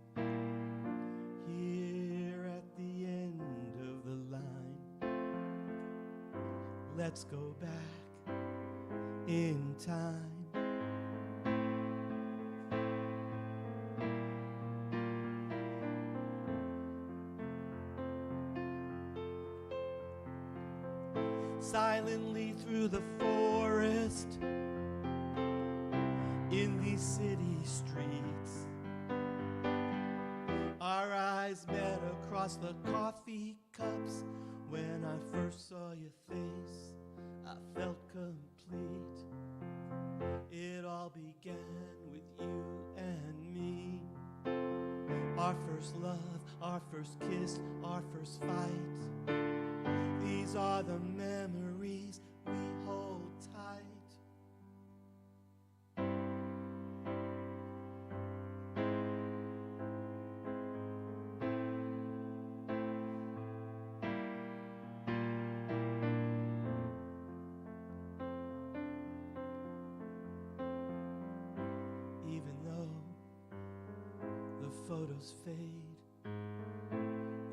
Here at the end of the line, let's go back in time. Silently through the forest, in these city streets, our eyes met across the coffee cups. When I first saw your face, I felt complete. It all began with you and me. Our first love, our first kiss, our first fight. These are the memories we hold tight. Even though the photos fade,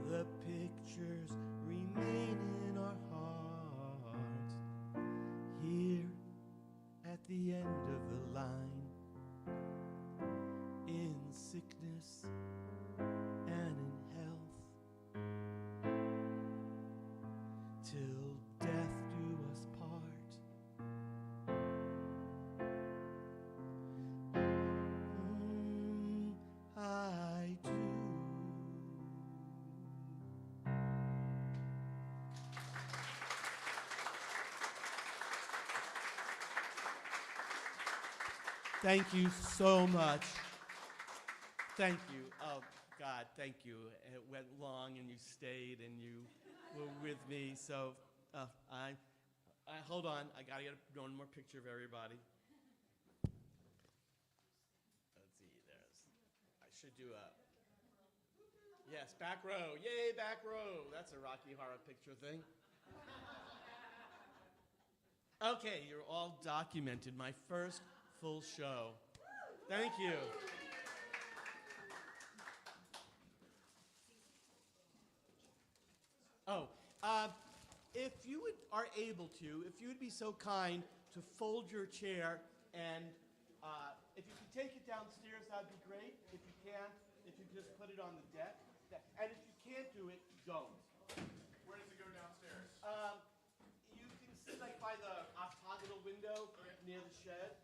the pictures remain in our hearts. Here at the end of the line, in sickness and in health, till death do us part. I do. Thank you so much. Thank you. Oh, God, thank you. It went long, and you stayed, and you were with me. So, I hold on. I gotta get one more picture of everybody. Let's see. I should do a. Yes, back row. Yay, back row. That's a Rocky Horror Picture thing. Okay, you're all documented. My first full show. Thank you. Oh, if you are able to, if you would be so kind to fold your chair, and if you could take it downstairs, that'd be great. If you can't, if you just put it on the deck. And if you can't do it, don't. Where does it go downstairs? You can sit like by the octagonal window near the shed.